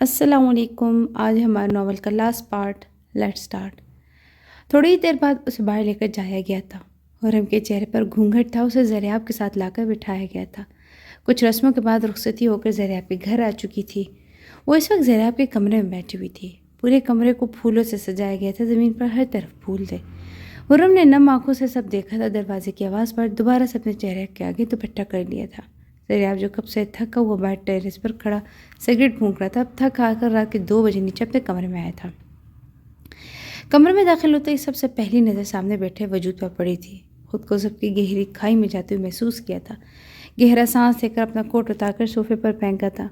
السلام علیکم۔ آج ہمارے ناول کا لاسٹ پارٹ، لیٹ سٹارٹ۔ تھوڑی ہی دیر بعد اسے باہر لے کر جایا گیا تھا۔ حرم کے چہرے پر گھونگھٹ تھا، اسے زریاب کے ساتھ لا کر بٹھایا گیا تھا۔ کچھ رسموں کے بعد رخصتی ہو کر زریاب کے گھر آ چکی تھی۔ وہ اس وقت زریاب کے کمرے میں بیٹھی ہوئی تھی۔ پورے کمرے کو پھولوں سے سجایا گیا تھا، زمین پر ہر طرف پھول تھے۔ حرم نے نم آنکھوں سے سب دیکھا تھا۔ دروازے کی آواز پر دوبارہ سے اپنے چہرے کے آگے دوپٹہ کر لیا تھا۔ زریاب جو کب سے تھکا ہوا باہر ٹیرس پر کھڑا سگریٹ پھونک رہا تھا، اب تھک آ کر رات کے 2 بجے نیچے اپنے کمرے میں آیا تھا۔ کمرے میں داخل ہوتے ہی سب سے پہلی نظر سامنے بیٹھے وجود پر پڑی تھی۔ خود کو سب کی گہری کھائی میں جاتے ہوئے محسوس کیا تھا۔ گہرا سانس لے کر اپنا کوٹ اتار کر صوفے پر پھینکا تھا۔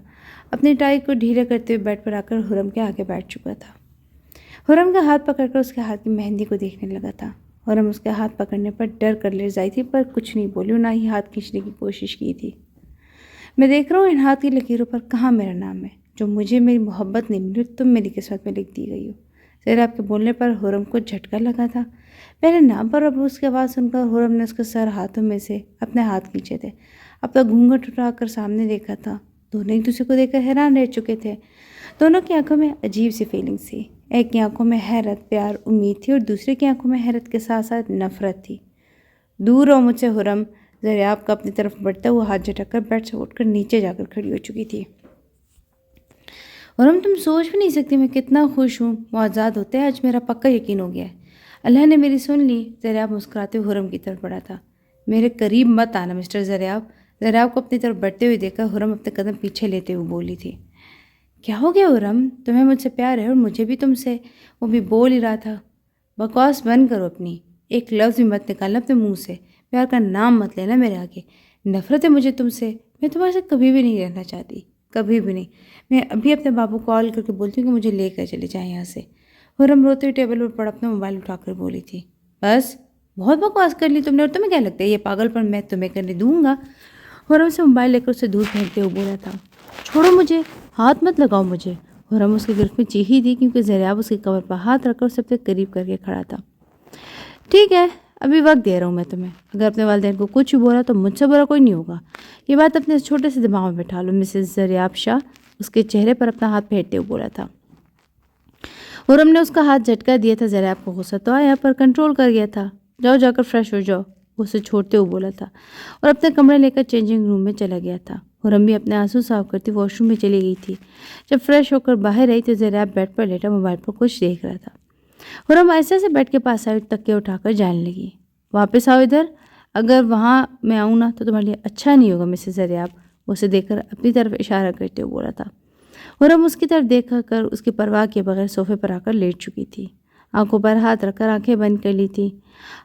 اپنی ٹائی کو ڈھیلا کرتے ہوئے بیڈ پر آ کر حرم کے آگے بیٹھ چکا تھا۔ حرم کا ہاتھ پکڑ کر اس کے ہاتھ کی مہندی کو دیکھنے لگا تھا۔ حرم اس کے ہاتھ پکڑنے پر ڈر کر لرزائی تھی، پر کچھ نہیں بولی اور نہ ہی ہاتھ کھینچنے کی کوشش کی تھی۔ میں دیکھ رہا ہوں ان ہاتھ کی لکیروں پر کہاں میرا نام ہے۔ جو مجھے میری محبت نہیں ملی، تم میری قسمت میں لکھ دی گئی ہو۔ زریاب کے بولنے پر حرم کو جھٹکا لگا تھا۔ پہلے نام پر اب اس کی آواز سن کر حرم نے اس کے سر ہاتھوں میں سے اپنے ہاتھ کھینچے تھے۔ اپنا گھونگھٹ اٹھا کر سامنے دیکھا تھا۔ دونوں ایک دوسرے کو دیکھ کر حیران رہ چکے تھے۔ دونوں کی آنکھوں میں عجیب سی فیلنگس تھی۔ ایک کی آنکھوں میں حیرت، پیار، امید تھی اور دوسرے کی آنکھوں میں حیرت کے ساتھ ساتھ نفرت تھی۔ دور ہو مجھ سے حرم، زریاب کا اپنی طرف بڑھتا ہوا ہاتھ جھٹک کر بیڈ سے اٹھ کر نیچے جا کر کھڑی ہو چکی تھی۔ حرم، تم سوچ بھی نہیں سکتی میں کتنا خوش ہوں۔ معجزات ہوتے ہیں، آج میرا پکا یقین ہو گیا ہے۔ اللہ نے میری سن لی۔ زریاب مسکراتے ہوئے حرم کی طرف بڑھا تھا۔ میرے قریب مت آنا مسٹر زریاب۔ زریاب کو اپنی طرف بڑھتے ہوئے دیکھ کر حرم اپنے قدم پیچھے لیتے ہوئے بولی تھی۔ کیا ہو گیا حرم؟ تمہیں مجھ سے پیار ہے اور مجھے بھی تم سے۔ وہ بھی بول ہی رہا تھا۔ بکواس بند کرو اپنی، ایک لفظ بھی مت نکالنا اپنے منہ سے۔ پیار کا نام مت لینا میرے آگے۔ نفرت ہے مجھے تم سے۔ میں تمہارے سے کبھی بھی نہیں رہنا چاہتی، کبھی بھی نہیں۔ میں ابھی اپنے بابو کو کال کر کے بولتی ہوں کہ مجھے لے کر چلے جائیں یہاں سے۔ حرم روتے ہوئے ٹیبل پر پڑ اپنا موبائل اٹھا کر بولی تھی۔ بس بہت بکواس کر لی تم نے، اور تمہیں کیا لگتا ہے یہ پاگل پن میں تمہیں کرنے دوں گا؟ حرم سے موبائل لے کر اسے دور پھینکتے ہوئے بولا تھا۔ چھوڑو مجھے، ہاتھ مت لگاؤ مجھے۔ حرم اس کی گرفت میں چیخی تھی، کیونکہ زریاب اس کی کمر پر ہاتھ رکھ کر اسے اپنے قریب کر کے کھڑا تھا۔ ٹھیک ہے، ابھی وقت دے رہا ہوں میں تمہیں۔ اگر اپنے والدین کو کچھ بولا تو مجھ سے برا کوئی نہیں ہوگا۔ یہ بات اپنے چھوٹے سے دماغ میں بٹھا لو۔ مسز زریاب شاہ اس کے چہرے پر اپنا ہاتھ پھیرتے ہوئے بولا تھا۔ حرم نے اس کا ہاتھ جھٹکا دیا تھا۔ زریاب کو غصہ تو آیا، پر کنٹرول کر گیا تھا۔ جاؤ جا کر فریش ہو جاؤ، وہ اسے چھوڑتے ہوئے بولا تھا، اور اپنے کمرے لے کر چینجنگ روم میں چلا گیا تھا۔ حرم بھی اپنے آنسو صاف کرتی واش روم میں چلی گئی تھی۔ جب فریش ہو کر باہر آئی تو زریاب بیڈ پر لیٹا موبائل پر کچھ دیکھ رہا تھا۔ حرم ایسے سے بیڈ کے پاس آئی، تکیہ اٹھا کر جانے لگی۔ واپس آؤ ادھر، اگر وہاں میں آؤں نا تو تمہارے لیے اچھا نہیں ہوگا مسز زریاب، اسے دیکھ کر اپنی طرف اشارہ کرتے ہوئے بولا تھا۔ حرم اس کی طرف دیکھ کر اس کی پرواہ کیے بغیر صوفے پر آ کر لیٹ چکی تھی۔ آنکھوں پر ہاتھ رکھ کر آنکھیں بند کر لی تھی۔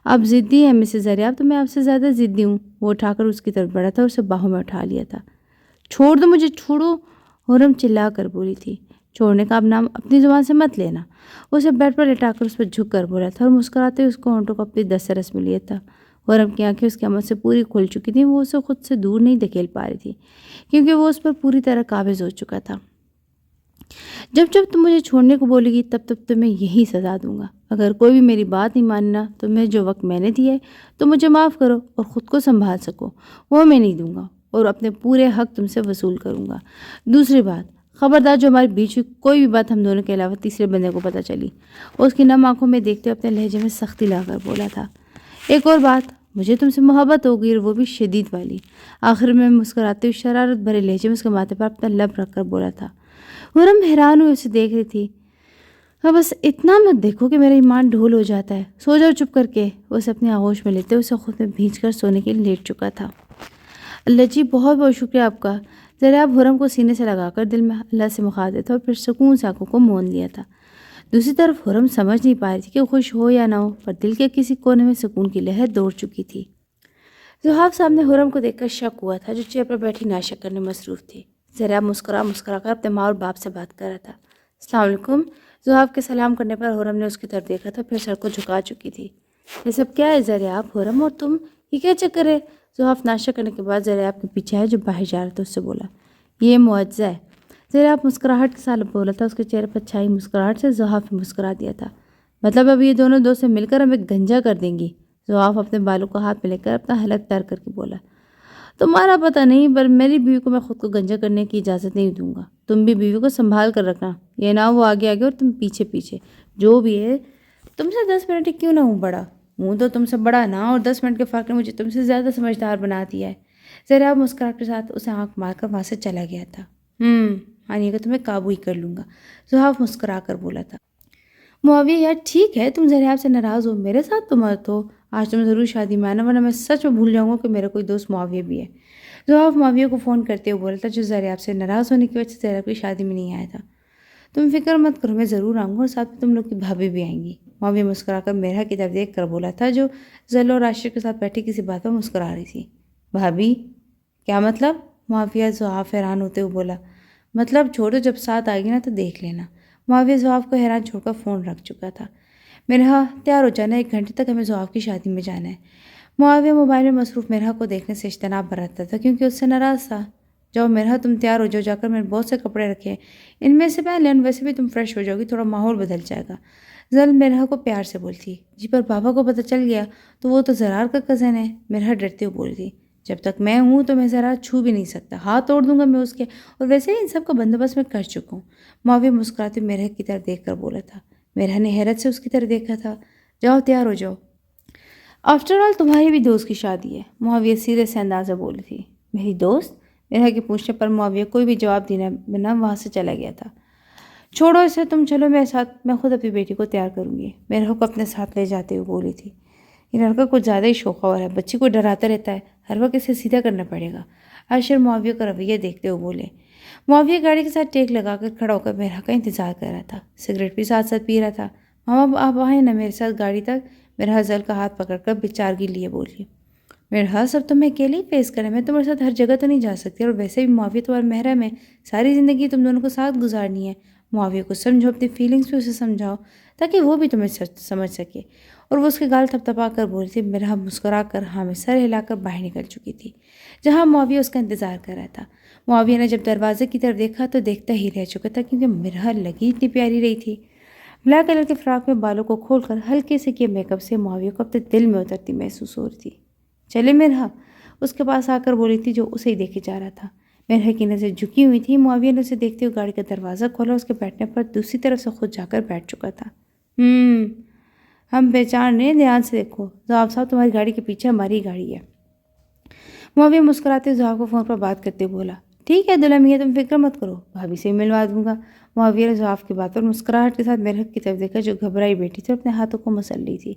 آپ ضدی ہیں مسز زریاب، تو میں آپ سے زیادہ ضدی ہوں۔ وہ اٹھا کر اس کی طرف بڑھا تھا اور اسے باہوں میں اٹھا لیا تھا۔ چھوڑ دو مجھے، چھوڑو، حرم چلا کر بولی تھی۔ چھوڑنے کا اب نام اپنی زبان سے مت لینا۔ اسے بیڈ پر لٹا کر اس پر جھک کر بولا تھا اور مسکراتے ہوئے اس کو ہونٹوں کو اپنی دست سے رس میں لیا تھا۔ حرم کی آنکھیں اس کے عمل سے پوری کھل چکی تھیں۔ وہ اسے خود سے دور نہیں دھکیل پا رہی تھی، کیونکہ وہ اس پر پوری طرح قابض ہو چکا تھا۔ جب جب تم مجھے چھوڑنے کو بولے گی، تب تب تمہیں یہی سزا دوں گا۔ اگر کوئی بھی میری بات نہیں ماننا تو میں جو وقت میں نے دیا ہے تو مجھے معاف کرو اور خود کو سنبھال سکو، وہ میں نہیں دوں گا، اور اپنے پورے حق تم سے وصول کروں گا۔ دوسری بات، خبردار جو ہمارے بیچ ہوئی کوئی بھی بات ہم دونوں کے علاوہ تیسرے بندے کو پتہ چلی۔ اس کی نم آنکھوں میں دیکھتے ہوئے اپنے لہجے میں سختی لا کر بولا تھا۔ ایک اور بات، مجھے تم سے محبت ہو گئی، اور وہ بھی شدید والی۔ آخر میں مسکراتے ہوئے شرارت بھرے لہجے میں اس کے ماتھے پر اپنا لب رکھ کر بولا تھا۔ حرم حیران ہوئے اسے دیکھ رہی تھی۔ اب بس اتنا مت دیکھو کہ میرا ایمان ڈھول ہو جاتا ہے، سو جاؤ چپ کر کے۔ وہ اسے اپنی آغوش میں لیتے اسے خود میں بھینچ کر سونے کے لیے لیٹ چکا تھا۔ اللہ جی، بہت بہت شکریہ آپ کا۔ زریاب حرم کو سینے سے لگا کر دل میں اللہ سے مخاطب تھا اور پھر سکون سے آنکھوں کو موند لیا تھا۔ دوسری طرف حرم سمجھ نہیں پا رہی تھی کہ خوش ہو یا نہ ہو، پر دل کے کسی کونے میں سکون کی لہر دوڑ چکی تھی۔ زحاف صاحب نے حرم کو دیکھ کر شک ہوا تھا، جو چیئر پر بیٹھی ناشتہ کرنے مصروف تھی۔ زریاب مسکرا کر اپنے ماں اور باپ سے بات کر رہا تھا۔ السلام علیکم۔ زحاف کے سلام کرنے پر حرم نے اس کی طرف دیکھا تھا، پھر سر کو جھکا چکی تھی۔ یہ سب کیا ہے زریاب؟ حرم اور تم، یہ کیا چکر ہے؟ زحاف ناشتہ کرنے کے بعد زریاب کے پیچھے ہے جو باہر جا رہا تھا، اس سے بولا۔ یہ معجزہ ہے، زریاب مسکراہٹ کے ساتھ بولا تھا۔ اس کے چہرے پر چھائی مسکراہٹ سے زحاف نے مسکرا دیا تھا۔ مطلب اب یہ دونوں دوست مل کر ہمیں گنجا کر دیں گی؟ زحاف اپنے بالوں کو ہاتھ میں لے کر اپنا حلق تار کر کے بولا۔ تمہارا پتہ نہیں، پر میری بیوی کو میں خود کو گنجا کرنے کی اجازت نہیں دوں گا۔ تم بھی بیوی کو سنبھال کر رکھنا، یہ نہ وہ آگے آگے اور تم پیچھے پیچھے۔ جو بھی ہے، تم سے 10 منٹ کیوں نہ ہوں بڑا، ہوں تو تم سے بڑا نا، اور 10 منٹ کے فرق نے مجھے تم سے زیادہ سمجھدار بنا دیا ہے۔ زریاب مسکراہٹ کے ساتھ اسے آنکھ مار کر وہاں سے چلا گیا تھا۔ ہانی کو تمہیں قابو ہی کر لوں گا، زحاف مسکرا کر بولا تھا۔ معاویہ یار ٹھیک ہے، تم زریاب سے ناراض ہو، میرے ساتھ تو مت ہو، آج تم ضرور شادی میں آنا، ورنہ میں سچ میں بھول جاؤں گا کہ میرا کوئی دوست معاویہ بھی ہے۔ زحاف معاویہ کو فون کرتے ہوئے بولا تھا، جو زریاب سے ناراض ہونے کی وجہ سے زریاب کی شادی میں نہیں آیا تھا۔ تم فکر مت کرو، میں ضرور آؤں گا، اور ساتھ میں تم لوگ کی بھابھی بھی آئیں گی۔ معاویہ مسکرا کر میرا کی طرف دیکھ کر بولا تھا، جو زل اور عاشق کے ساتھ بیٹھی کسی بات پر مسکرا رہی تھی۔ بھابھی؟ کیا مطلب؟ معاویہ زحاف حیران ہوتے ہوئے بولا۔ مطلب چھوڑو، جب ساتھ آئے گی نا تو دیکھ لینا۔ معاویہ زحاف کو حیران چھوڑ کر فون رکھ چکا تھا۔ میرا تیار ہو جانا، 1 گھنٹے تک ہمیں زحاف کی شادی میں جانا ہے۔ معاویہ موبائل میں مصروف میرا کو دیکھنے سے اجتناب برتتا تھا، کیونکہ اس سے ناراض تھا۔ جاؤ میرا، تم تیار ہو جاؤ، جا کر میں نے بہت سے کپڑے رکھے ہیں، ان میں سے پہن لیں، ویسے بھی تم فریش ہو جاؤ گی، تھوڑا ماحول بدل جائے گا۔ زل میرا کو پیار سے بولتی۔ جی پر بابا کو پتہ چل گیا تو وہ تو زرار کا کزن ہے، میرا ڈرتے ہوئے بولتی۔ جب تک میں ہوں تو میں زرار چھو بھی نہیں سکتا، ہاتھ توڑ دوں گا میں اس کے، اور ویسے ہی ان سب کا بندوبست میں کر چکا ہوں۔ معاویہ مسکراتے میرا کی طرف دیکھ کر بولا تھا۔ میرا نے حیرت سے اس کی طرف دیکھا تھا۔ جاؤ تیار ہو جاؤ، آفٹر آل تمہاری بھی دوست کی شادی ہے، معاویہ سیریس سے انداز میں بولی تھی۔ میری دوست؟ میرا کے پوچھنے پر معاویہ کوئی بھی جواب دینا بنا وہاں سے چلا گیا تھا۔ چھوڑو اسے، تم چلو میرے ساتھ، میں خود اپنی بیٹی کو تیار کروں گی، میرا کو اپنے ساتھ لے جاتے ہوئے بولی تھی۔ یہ لڑکا کچھ زیادہ ہی شوخوار ہے، بچی کو ڈراتا رہتا ہے، ہر وقت اسے سیدھا کرنا پڑے گا، عاشر معاویہ کا رویہ دیکھتے ہوئے بولے۔ معاویہ گاڑی کے ساتھ ٹیک لگا کر کھڑا ہو کر میرا کا انتظار کر رہا تھا، سگریٹ بھی ساتھ ساتھ پی رہا تھا۔ ماما آپ آئیں نا میرے ساتھ گاڑی تک، میرا زل کا ہاتھ پکڑ کر بےچارگی لیے بولی۔ میرا سب تمہیں اکیلے ہی فیس کرے، میں تمہارے ساتھ ہر جگہ تو نہیں جا سکتی، اور ویسے بھی معاویہ تمہارا محرم ہے، ساری زندگی تم دونوں کو ساتھ گزارنی ہے۔ معاویہ کو سمجھو، اپنی فیلنگس بھی اسے سمجھاؤ تاکہ وہ بھی تمہیں سمجھ سکے، اور وہ اس کے گال تھپ تھپا کر بولی تھی۔ میرا مسکرا کر ہاں میں سر ہلا کر باہر نکل چکی تھی، جہاں معاویہ اس کا انتظار کر رہا تھا۔ معاویہ نے جب دروازے کی طرف دیکھا تو دیکھتا ہی رہ چکا تھا، کیونکہ میرا لگی اتنی پیاری رہی تھی۔ بلیک کلر کے فراک میں بالوں کو کھول کر ہلکے سے کیے میک اپ سے معاویہ کو اپنے دل میں اترتی محسوس ہو رہی تھی۔ چلے میرا، اس کے پاس آ کر بولی تھی، جو اسے ہی دیکھے جا رہا تھا۔ میرا کی نظر جھکی ہوئی تھی۔ معاویہ نے اسے دیکھتے ہوئے گاڑی کا دروازہ کھولا، اس کے بیٹھنے پر دوسری طرف سے خود جا کر بیٹھ چکا تھا۔ ہم پہچان رہے ہیں، دھیان سے دیکھو، زحاف صاحب تمہاری گاڑی کے پیچھے ہماری گاڑی ہے۔ معاویہ مسکراتے ہوئے زحاف کو فون پر بات کرتے ہوئے بولا۔ ٹھیک ہے دلہا میاں، تم فکر مت کرو، بھابھی سے ملوا دوں گا۔ معاویہ نے زحاف کی بات پر مسکراہٹ کے ساتھ میرحت کی طرف دیکھا، جو گھبرائی بیٹھی تھی اور اپنے ہاتھوں کو مسل رہی تھی۔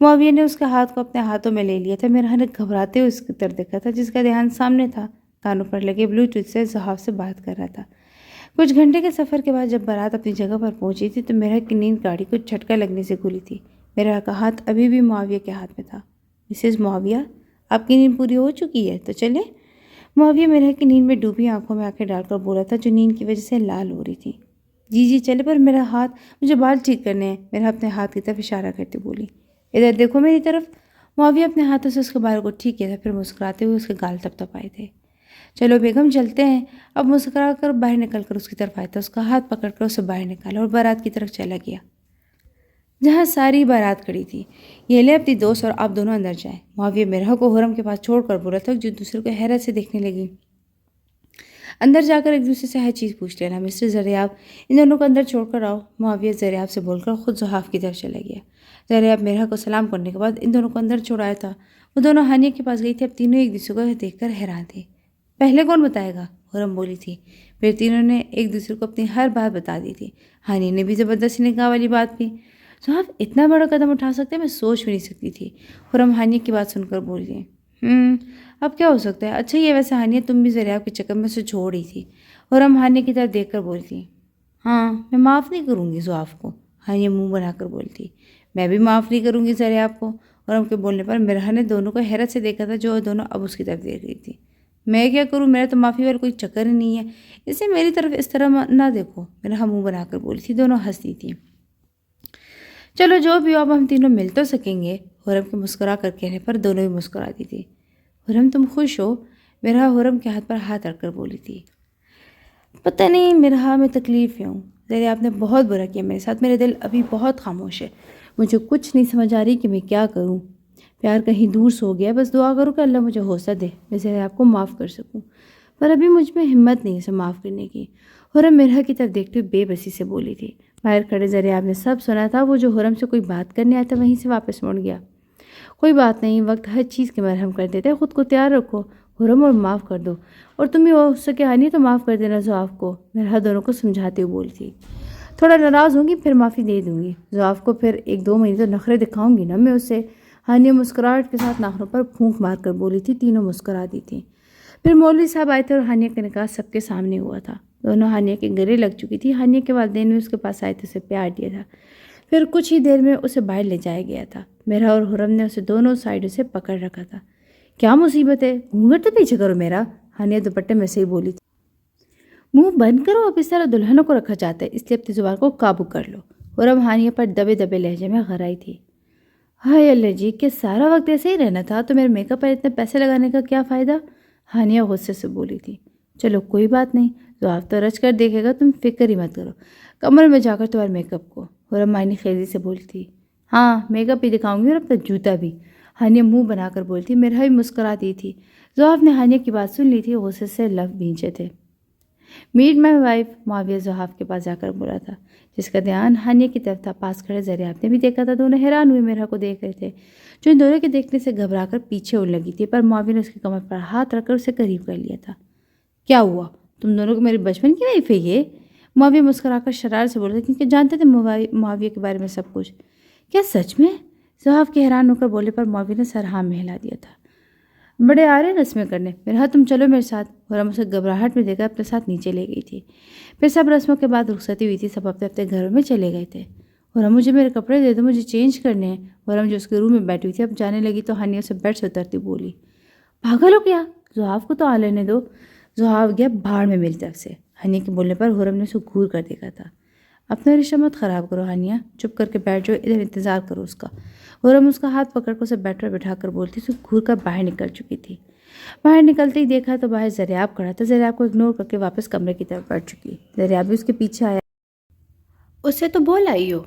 معاویہ نے اس کے ہاتھ کو اپنے ہاتھوں میں لے لیا تھا۔ میرحت نے گھبراتے ہوئے اس کی طرف دیکھا تھا، جس کا دھیان سامنے تھا، کانوں پر لگے بلوٹوتھ سے زحاف سے بات کر رہا تھا۔ کچھ گھنٹے کے سفر کے بعد جب بارات اپنی جگہ پر پہنچی تھی تو میرحت کی نیند گاڑی کو جھٹکا لگنے سے کھلی تھی۔ میرحت کا ہاتھ ابھی بھی معاویہ کے ہاتھ میں تھا۔ مسز معاویہ، آپ کی نیند پوری ہو چکی ہے تو چلیں؟ معاویہ میرحت کی نیند میں ڈوبی آنکھوں میں آنکھیں ڈال کر بولا تھا، جو نیند کی وجہ سے لال ہو رہی تھی۔ جی چلے، پر میرا ہاتھ، مجھے بال ٹھیک کرنے ہیں، میرحت اپنے ہاتھ کی طرف اشارہ کرتے بولی۔ ادھر دیکھو میری طرف۔ معاویہ اپنے ہاتھوں سے اس کے بالوں کو ٹھیک کیا تھا، پھر مسکراتے ہوئے اس کے گال تپ تپائے تھے۔ چلو بیگم چلتے ہیں۔ اب مسکرا کر باہر نکل کر اس کی طرف آیا تھا، اس کا ہاتھ پکڑ کر اسے باہر نکالا اور بارات کی طرف چلا گیا، جہاں ساری بارات کھڑی تھی۔ یہ لے اپنی دوست اور آپ دونوں اندر جائیں۔ معاویہ میرحت کو حرم کے پاس چھوڑ کر بولا تھا، جو دوسرے کو حیرت سے دیکھنے لگی۔ اندر جا کر ایک دوسرے سے ہر چیز پوچھ لینا۔ مسٹر زریاب، ان دونوں کو اندر چھوڑ کر آؤ۔ معاویہ زریاب سے بول کر خود زحاف کی طرف چلا گیا۔ زریاب میرحت کو سلام کرنے کے بعد ان دونوں کو اندر چھوڑایا تھا۔ وہ دونوں ہانیہ کے پاس گئی تھی۔ اب تینوں ایک دوسرے کو دیکھ کر حیران تھے۔ پہلے کون بتائے گا؟ حرم بولی تھی۔ پھر تینوں نے ایک دوسرے کو اپنی ہر بات بتا دی تھی۔ ہانیہ نے بھی زبردستی نکاح والی بات کی۔ زحاف اتنا بڑا قدم اٹھا سکتے میں سوچ بھی نہیں سکتی تھی۔ حرم ہانیہ کی بات سن کر بولی، اب کیا ہو سکتا ہے؟ اچھا یہ ویسے ہانیہ تم بھی زریاب کے چکر میں سے چھوڑ رہی تھی۔ حرم ہانیہ کی طرف دیکھ کر بولتی، ہاں میں معاف نہیں کروں گی زحاف کو۔ ہانیہ منہ بنا کر بولتی، میں بھی معاف نہیں کروں گی زریاب کو۔ حرم کے بولنے پر میرحت نے دونوں کو حیرت سے دیکھا تھا، جو دونوں اب اس کی طرف دیکھ رہی تھی۔ میں کیا کروں، میرا تو معافی والا کوئی چکر ہی نہیں ہے، اسے میری طرف اس طرح نہ دیکھو۔ میرا منہ بنا کر بولی تھی۔ دونوں ہنسی تھی۔ چلو جو بھی ہو، اب ہم تینوں مل تو سکیں گے، حرم کے مسکرا کر کہنے پر دونوں بھی مسکراتی تھی۔ حرم تم خوش ہو؟ میرا حرم کے ہاتھ پر ہاتھ رکھ کر بولی تھی۔ پتہ نہیں، میرا میں تکلیف میں ہوں، زریاب نے بہت برا کیا میرے ساتھ، میرا دل ابھی بہت خاموش ہے، مجھے کچھ نہیں سمجھ آ رہی کہ میں کیا کروں۔ پیار کہیں دور سو گیا، بس دعا کرو کہ اللہ مجھے حوصلہ دے، میں زریاب کو معاف کر سکوں، پر ابھی مجھ میں ہمت نہیں اسے معاف کرنے کی۔ حرم مرحا کی طرف دیکھتے ہوئے بے بسی سے بولی تھی۔ باہر کھڑے زریاب نے سب سنا تھا۔ وہ جو حرم سے کوئی بات کرنے آیا تھا وہیں سے واپس مڑ گیا۔ کوئی بات نہیں، وقت ہر چیز کے مرہم کر دیتا ہے، خود کو تیار رکھو حرم اور معاف کر دو، اور تمہیں ہو سکے ہانی تو معاف کر دینا زعاف کو، مرحا دونوں کو سمجھاتے ہوئے بولی تھی۔ تھوڑا ناراض ہوں گی پھر معافی دے دوں گی، زعاف کو پھر 1-2 مہینے تو نخرے دکھاؤں گی نا میں اسے۔ ہانیہ مسکراہٹ کے ساتھ ناخنوں پر پھونک مار کر بولی تھی۔ تینوں مسکرا دی تھیں۔ پھر مولوی صاحب آئے تھے اور ہانیہ کا نکاح سب کے سامنے ہوا تھا۔ دونوں ہانیہ کے گلے لگ چکی تھی۔ ہانیہ کے والدین نے اس کے پاس آئے تھے، اسے پیار دیا تھا، پھر کچھ ہی دیر میں اسے باہر لے جایا گیا تھا۔ میرا اور حرم نے اسے دونوں سائیڈوں سے پکڑ رکھا تھا۔ کیا مصیبت ہے، گھونگھٹ تو پیچھے کرو میرا، ہانیہ دوپٹے میں سے ہی بولی تھی۔ منہ بند کرو، اب اس طرح دلہنوں کو رکھا جاتا ہے، اس لیے اپنی زبان کو قابو کر لو۔ حرم ہانیہ پر دبے دبے لہجے میں غرائی تھی۔ ہائے اللہ جی، کہ سارا وقت ایسے ہی رہنا تھا تو میرے میک اپ پر اتنے پیسے لگانے کا کیا فائدہ؟ ہانیہ غصے سے بولی تھی۔ چلو کوئی بات نہیں، زعاف تو رچ کر دیکھے گا، تم فکر ہی مت کرو، کمر میں جا کر تمہارے میک اپ کو۔ حرم معنی خیزی سے بولی تھی۔ ہاں میک اپ بھی دکھاؤں گی اور اپنا جوتا بھی، ہانیہ منہ بنا کر بولی تھی۔ میرا بھی مسکرا دی تھی۔ زعاف نے ہانیہ کی بات سن لی تھی، غصے سے لب بھینچے تھے۔ میٹ مائی وائف، معاویہ زحاف کے پاس جا کر بولا تھا، جس کا دھیان ہانیہ کی طرف تھا۔ پاس کھڑے زریاب نے بھی دیکھا تھا۔ دونوں حیران ہوئے میرا کو دیکھ رہے تھے، جو ان دونوں کے دیکھنے سے گھبرا کر پیچھے اڑ لگی تھی، پر معاویہ نے اس کی کمر پر ہاتھ رکھ کر اسے قریب کر لیا تھا۔ کیا ہوا، تم دونوں کو میرے بچپن کی وائف ہے یہ؟ معاویہ مسکرا کر شرار سے بولا تھا، کیونکہ جانتے تھے معاویہ کے بارے میں سب کچھ۔ کیا سچ میں؟ زحاف کے حیران ہو کر بولے پر معاویہ نے سر ہاں میں ہلا دیا تھا۔ بڑے آ رہے رسمیں کرنے، میرا تم چلو میرے ساتھ۔ حرم اسے گھبراہٹ میں دے کر اپنے ساتھ نیچے لے گئی تھی۔ پھر سب رسموں کے بعد رخصتی ہوئی تھی، سب اپنے اپنے گھروں میں چلے گئے تھے۔ حرم مجھے میرے کپڑے دے دو، مجھے چینج کرنے ہیں۔ حرم جو اس کے روم میں بیٹھی ہوئی تھی اب جانے لگی تو ہانیہ اسے بیڈ سے اترتی بولی، پاگل ہو کیا، زحاف کو تو آ لینے دو۔ زحاف گیا بھاڑ میں میری طرف سے۔ ہانیہ کے بولنے پر حرم نے اسے گھور کر دیکھا تھا۔ اپنا رشتہ مت خراب کرو ہانیہ، چپ کر کے بیٹھ جاؤ، ادھر انتظار کرو اس کا۔ حرم اس کا ہاتھ پکڑ کر اسے بیڈ پر بٹھا کر بولتی، اسے گھور کر باہر نکل چکی تھی۔ باہر نکلتے ہی دیکھا تو باہر زریاب کھڑا تھا۔ زریاب کو اگنور کر کے واپس کمرے کی طرف بڑھ چکی۔ زریاب بھی اس کے پیچھے آیا۔ اسے تو بول آئی ہو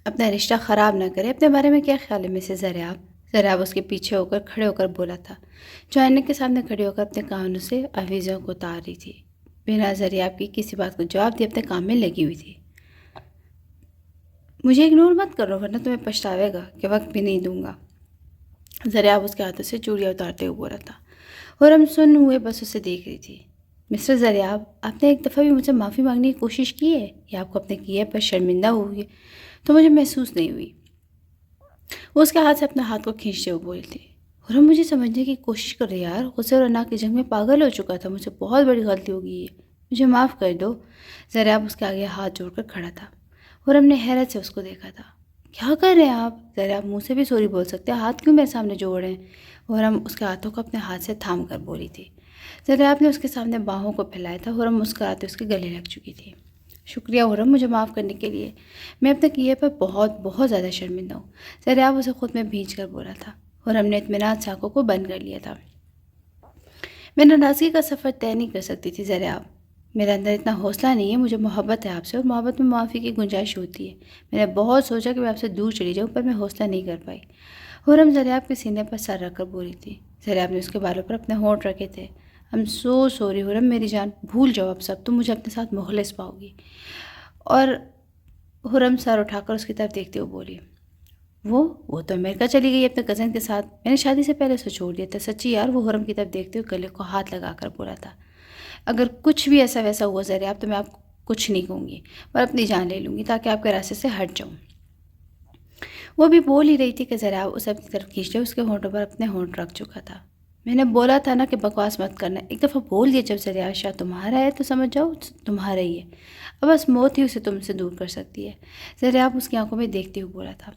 اپنا رشتہ خراب نہ کرے، اپنے بارے میں کیا خیال ہے مسز زریاب؟ زریاب اس کے پیچھے ہو کر کھڑے ہو کر بولا تھا، جو آئینے کے سامنے کھڑی ہو کر اپنے کانوں سے آویزوں کو اتار رہی تھی۔ بنا زریاب کی کسی بات کو جواب دے اپنے کام میں لگی ہوئی تھی۔ مجھے اگنور مت کرو ورنہ تمہیں پچھتاوے گا کہ وقت بھی نہیں دوں گا، زریاب اس کے ہاتھوں سے چوڑیاں اتارتے ہوئے بولا تھا۔ حرم سن ہوئے بس اسے دیکھ رہی تھی۔ مسٹر زریاب، آپ نے ایک دفعہ بھی مجھ سے معافی مانگنے کی کوشش کی ہے یا آپ کو اپنے کیے پر شرمندہ ہوئی ہے تو مجھے محسوس نہیں ہوئی؟ وہ اس کے ہاتھ سے اپنے ہاتھ کو کھینچتے ہوئے بولی تھی۔ حرم مجھے سمجھنے کی کوشش کر رہی یار، غصے اور انا کی جنگ میں پاگل ہو چکا تھا، مجھ سے بہت بڑی غلطی ہو گئی ہے، مجھے معاف کر دو۔ زریاب اس کے آگے ہاتھ جوڑ کر کھڑا تھا۔ حرم نے حیرت سے اس کو دیکھا تھا۔ کیا کر رہے ہیں آپ؟ زریاب منہ سے بھی سوری بول سکتے ہیں، ہاتھ کیوں میرے سامنے جوڑ رہے ہیں؟ حرم اس کے ہاتھوں کو اپنے ہاتھ سے تھام کر بولی تھی۔ زریاب نے اس کے سامنے باہوں کو پھیلایا تھا۔ حرم مسکراتے اس کے گلے لگ چکی تھی۔ شکریہ حرم مجھے معاف کرنے کے لیے، میں اپنے کیے پر بہت بہت زیادہ شرمندہ ہوں، زریاب اسے خود میں بھینچ کر بولا تھا۔ حرم نے اطمینان سے آنکھوں کو بند کر لیا تھا۔ میں ناراضگی کا سفر طے نہیں کر سکتی تھی زریاب، میرے اندر اتنا حوصلہ نہیں ہے، مجھے محبت ہے آپ سے اور محبت میں معافی کی گنجائش ہوتی ہے۔ میں نے بہت سوچا کہ میں آپ سے دور چلی جاؤں پر میں حوصلہ نہیں کر پائی۔ حرم زریاب کے سینے پر سر رکھ کر بولی تھی۔ زریاب نے اس کے بالوں پر اپنے ہونٹ رکھے تھے۔ I'm so sorry حرم میری جان، بھول جاؤ اب سب، تم مجھے اپنے ساتھ مخلص پاؤ گی۔ اور حرم سر اٹھا کر اس کی طرف دیکھتے ہوئے بولی، وہ تو امریکہ چلی گئی اپنے کزن کے ساتھ، میں نے شادی سے پہلے اسے چھوڑ دیا تھا۔ سچی یار، وہ حرم کی طرف دیکھتے ہوئے گلے کو ہاتھ لگا کر بولا تھا۔ اگر کچھ بھی ایسا ویسا ہوا زریاب تو میں آپ کو کچھ نہیں کہوں گی، پر اپنی جان لے لوں گی تاکہ آپ کے راستے سے ہٹ جاؤں۔ وہ بھی بول ہی رہی تھی کہ زریاب اسے اپنی طرف کھینچ لے، اس کے ہونٹوں پر اپنے ہونٹ رکھ چکا تھا۔ میں نے بولا تھا نا کہ بکواس مت کرنا، ایک دفعہ بول دیا جب زریاب شاہ تمہارا ہے تو سمجھ جاؤ تمہارا ہی ہے، اب بس موت ہی اسے تم سے دور کر سکتی ہے۔ زریاب اس کی آنکھوں میں دیکھتے ہوئے بولا تھا۔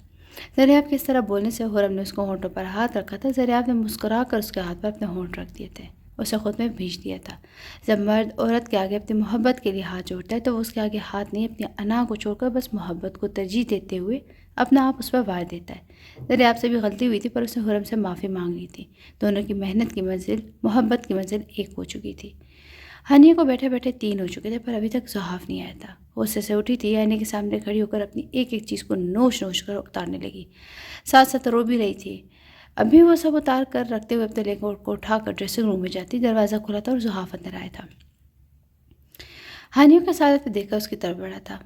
زریاب کے اس طرح بولنے سے حرم نے اس کو ہونٹوں پر ہاتھ رکھا تھا۔ زریاب نے مسکرا کر اس کے ہاتھ پر اپنے ہونٹ رکھ دیے تھے، اسے خود میں بھیج دیا تھا۔ جب مرد عورت کے آگے اپنی محبت کے لیے ہاتھ جوڑتا ہے تو وہ اس کے آگے ہاتھ نہیں، اپنی انا کو چھوڑ کر بس محبت کو ترجیح دیتے ہوئے اپنا آپ اس پر وار دیتا ہے۔ زریاب سے بھی غلطی ہوئی تھی پر اسے حرم سے معافی مانگ لی تھی۔ دونوں کی محنت کی منزل، محبت کی منزل ایک ہو چکی تھی۔ ہانیہ کو بیٹھے بیٹھے 3 ہو چکے تھے پر ابھی تک زحاف نہیں آیا تھا۔ غصے سے اٹھی تھی، آئینے کے سامنے کھڑی ہو کر اپنی ایک ایک چیز کو نوچ نوچ کر اتارنے لگی، ساتھ ساتھ رو بھی رہی تھی۔ ابھی وہ سب اتار کر رکھتے ہوئے اپنے لیگ کو اٹھا کر ڈریسنگ روم میں جاتی، دروازہ کھلا تھا اور زحاف اندر آیا تھا۔ ہانیہ کا سادت پہ دیکھ کر اس کی طرف بڑھا تھا۔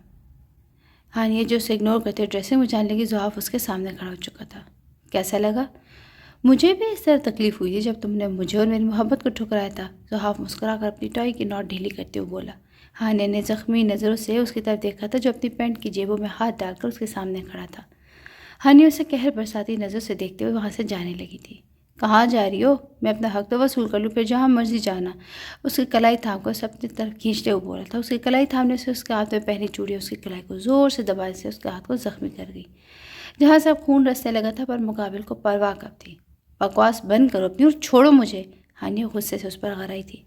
ہانیہ جو اسے اگنور کرتے ڈریسنگ میں جانے لگی، زحاف اس کے سامنے کھڑا ہو چکا تھا۔ کیسا لگا؟ مجھے بھی اس طرح تکلیف ہوئی تھی جب تم نے مجھے اور میری محبت کو ٹھکرایا تھا، زحاف مسکرا کر اپنی ٹائی کی نوٹ ڈھیلی کرتے ہوئے بولا۔ ہانیہ نے زخمی نظروں سے اس کی طرف دیکھا تھا جو اپنی پینٹ کی جیبوں میں ہاتھ ڈال کر اس کے سامنے کھڑا تھا۔ ہانیہ اسے قہر برساتی نظر سے دیکھتے ہوئے وہاں سے جانے لگی تھی۔ کہاں جا رہی ہو؟ میں اپنا حق تو وصول کر لوں، پھر جہاں مرضی جانا۔ اس کی کلائی تھام کر اسے اپنی طرف کھینچتے ہوئے بولا تھا۔ اس کی کلائی تھامنے سے اس کے ہاتھ میں پہنی چوڑیاں اس کی کلائی کو زور سے دبانے سے اس کے ہاتھ کو زخمی کر گئی، جہاں سے اب خون رسنے لگا تھا، پر مقابل کو پرواہ کب تھی۔ بکواس بند کرو اپنی اور چھوڑو مجھے، ہانیہ غصے سے اس پر غرائی تھی۔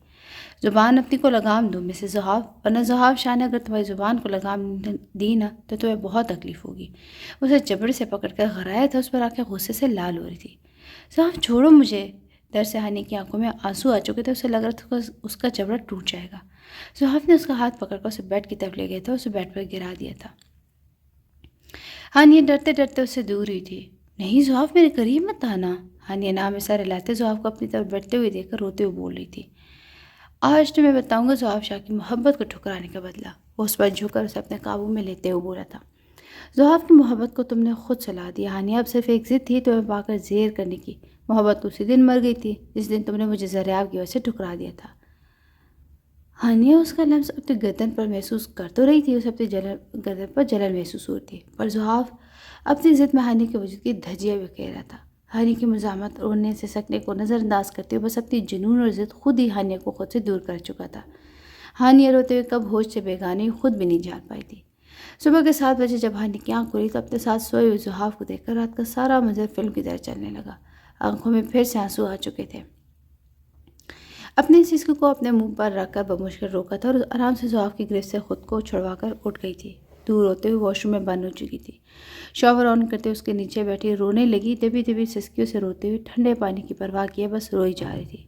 زبان اپنی کو لگام دو مسز زحاف، ورنہ زحاف شاہ نے اگر تمہاری زبان کو لگام دی نا تو تمہیں بہت تکلیف ہوگی۔ اسے جبڑے سے پکڑ کر غرایا تھا، اس پر آنکھیں غصے سے لال ہو رہی تھی۔ زحاف چھوڑو مجھے، ڈر سے ہانیہ کی آنکھوں میں آنسو آ چکے تھے، اسے لگ رہا تھا اس کا جبڑا ٹوٹ جائے گا۔ زحاف نے اس کا ہاتھ پکڑ کر اسے بیڈ کی طرف لے گیا تھا اور اسے بیڈ پر گرا دیا تھا۔ ہانیہ ڈرتے ڈرتے اس سے دور ہوئی تھی۔ نہیں زحاف، میرے قریب مت آنا، ہانیہ نام اشارہ لاتے زحاف کو اپنی طرف بڑھتے ہوئے دیکھ کر روتے ہوئے بول رہی تھی۔ آج تو میں بتاؤں گا زحاف شاہ کی محبت کو ٹھکرانے کا بدلہ، وہ اس پر جھک کر اسے اپنے قابو میں لیتے ہوئے بولا تھا۔ زحاف کی محبت کو تم نے خود سلا دیا ہانیہ، اب صرف ایک ضد تھی تمہیں پا کر زیر کرنے کی۔ محبت تو اسی دن مر گئی تھی جس دن تم نے مجھے زریاب کی وجہ سے ٹھکرا دیا تھا۔ ہانیہ اس کا لمس اپنی گردن پر محسوس کر تو رہی تھی، اسے اپنی گردن پر جلن محسوس ہو رہی تھی، پر زحاف اپنی ضد میں ہانیہ کے وجود کی دھجیاں بکھیر رہا تھا۔ ہانیہ کی مزاحمت رونے سے سکنے کو نظر انداز کرتے ہوئے بس اپنی جنون اور ضد خود ہی ہانیہ کو خود سے دور کر چکا تھا۔ ہانیہ روتے ہوئے کب ہوش سے بیگانہ خود بھی نہیں جان پائی تھی۔ صبح کے 7 بجے جب ہانیہ کی آنکھ کھلی تو اپنے ساتھ سوئے ہوئے زحاف کو دیکھ کر رات کا سارا منظر فلم کی طرح چلنے لگا۔ آنکھوں میں پھر سے آنسو آ چکے تھے۔ اپنے اس چیز کو اپنے منہ پر رکھ کر بمشکل روکا تھا اور آرام سے زحاف کی گرفت سے خود کو چھڑوا کر اٹھ گئی تھی۔ دور ہوتے ہوئے واش روم میں بند ہو چکی تھی۔ شاور آن کرتے اس کے نیچے بیٹھی رونے لگی، دبی دبی سسکیوں سے روتے ہوئے ٹھنڈے پانی کی پرواہ کیے بس روئی جا رہی تھی۔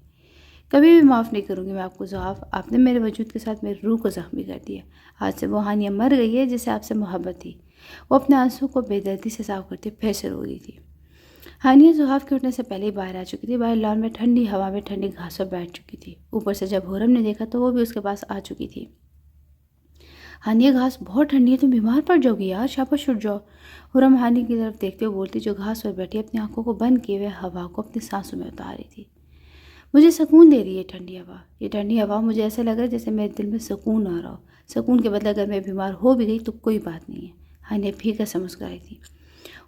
کبھی بھی معاف نہیں کروں گی میں آپ کو زحاف، آپ نے میرے وجود کے ساتھ میری روح کو زخمی کر دیا۔ آج سے وہ ہانیہ مر گئی ہے جسے آپ سے محبت تھی۔ وہ اپنے آنسوں کو بے دردی سے صاف کرتے پھر سے رو رہی تھی۔ ہانیہ زحاف کے اٹھنے سے پہلے ہی باہر آ چکی تھی، باہر لان میں ٹھنڈی ہوا میں ٹھنڈی گھاس پر بیٹھ چکی تھی۔ اوپر سے جب حرم نے دیکھا تو وہ بھی اس کے پاس آ چکی تھی۔ ہانیہ گھاس بہت ٹھنڈی ہے، تم بیمار پڑ جاؤ گی یار، شاباش اٹھ جاؤ، حرم ہانیہ کی طرف دیکھتے ہوئے بولتی جو گھاس پر بیٹھی اپنی آنکھوں کو بند کیے ہوئے ہوا کو اپنی سانسوں میں اتار رہی تھی۔ مجھے سکون دے رہی ہے ٹھنڈی ہوا، یہ ٹھنڈی ہوا مجھے ایسا لگ رہا ہے جیسے میرے دل میں سکون آ رہا ہو۔ سکون کے بدلے اگر میں بیمار ہو بھی گئی تو کوئی بات نہیں ہے، ہانیہ پھیکا سا مسکرائی تھی۔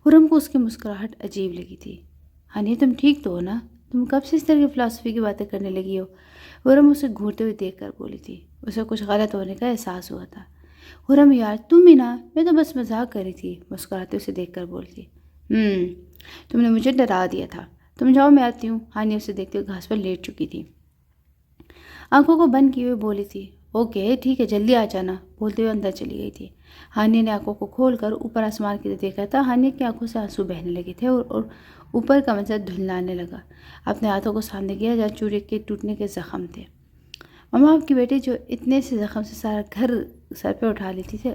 حرم کو اس کی مسکراہٹ عجیب لگی تھی۔ ہانیہ تم ٹھیک تو ہو نا؟ تم کب سے اس طرح کی فلسفی کی باتیں کرنے لگی ہو؟ حرم اسے گھورتے ہوئے دیکھ کر بولی تھی۔ اسے کچھ غلط ہونے کا احساس ہوا تھا۔ حرم یار تم ہی نا، میں تو بس مذاق کر رہی تھی، مسکراتے اسے دیکھ کر بولتی۔ تم نے مجھے ڈرا دیا تھا، تم جاؤ میں آتی ہوں۔ ہانیہ اسے دیکھتے ہوئے گھاس پر لیٹ چکی تھی، آنکھوں کو بند کیے ہوئے بولی تھی۔ اوکے ٹھیک ہے، جلدی آ جانا، بولتے ہوئے اندر چلی گئی تھی۔ ہانیہ نے آنکھوں کو کھول کر اوپر آسمان کی طرف دیکھا تھا۔ ہانیہ کی آنکھوں سے آنسو بہنے لگے تھے اور اوپر کا منظر دھندلانے لگا۔ اپنے ہاتھوں کو سامنے کیا جہاں چوڑی کے ٹوٹنے کے زخم تھے۔ ماما آپ کی بیٹی جو اتنے سے زخم سے سارا گھر سر پہ اٹھا لیتی تھی،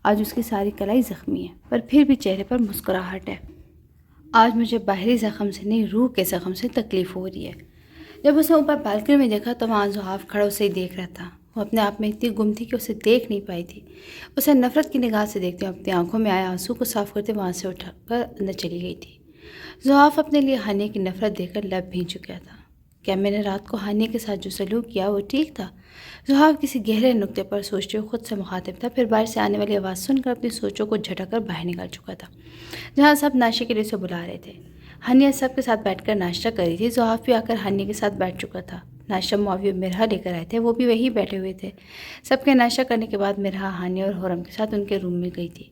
آج اس کی ساری کلائی زخمی ہے، پر پھر بھی چہرے پر مسکراہٹ ہے۔ آج مجھے باہری زخم سے نہیں، روح کے زخم سے تکلیف ہو رہی ہے۔ جب اس نے اوپر بالکنی میں دیکھا تو وہاں زحاف کھڑا اسے ہی دیکھ رہا تھا۔ وہ اپنے آپ میں اتنی گم تھی کہ اسے دیکھ نہیں پائی تھی۔ اسے نفرت کی نگاہ سے دیکھتے ہوئے اپنی آنکھوں میں آئے آنسو کو صاف کرتے وہاں سے اٹھ کر اندر چلی گئی تھی۔ زحاف اپنے لیے ہانیہ کی نفرت دیکھ کر لب بھیگ چکا تھا۔ کیا میں نے رات کو ہانیہ کے ساتھ جو سلوک کیا وہ ٹھیک تھا؟ زحاف کسی گہرے نقطے پر سوچتے ہوئے خود سے مخاطب تھا، پھر باہر سے آنے والی آواز سن کر اپنی سوچوں کو جھٹک کر باہر نکل چکا تھا، جہاں سب ناشتے کے لیے اسے بلا رہے تھے۔ ہانیہ سب کے ساتھ بیٹھ کر ناشتہ کر رہی تھی۔ زحاف بھی آ کر ہانیہ کے ساتھ بیٹھ چکا تھا۔ ناشتہ معاویہ اور مرحا لے کر آئے تھے، وہ بھی وہیں بیٹھے ہوئے تھے۔ سب کے ناشتہ کرنے کے بعد مرحا ہانیہ اور حرم کے ساتھ ان کے روم میں گئی تھی۔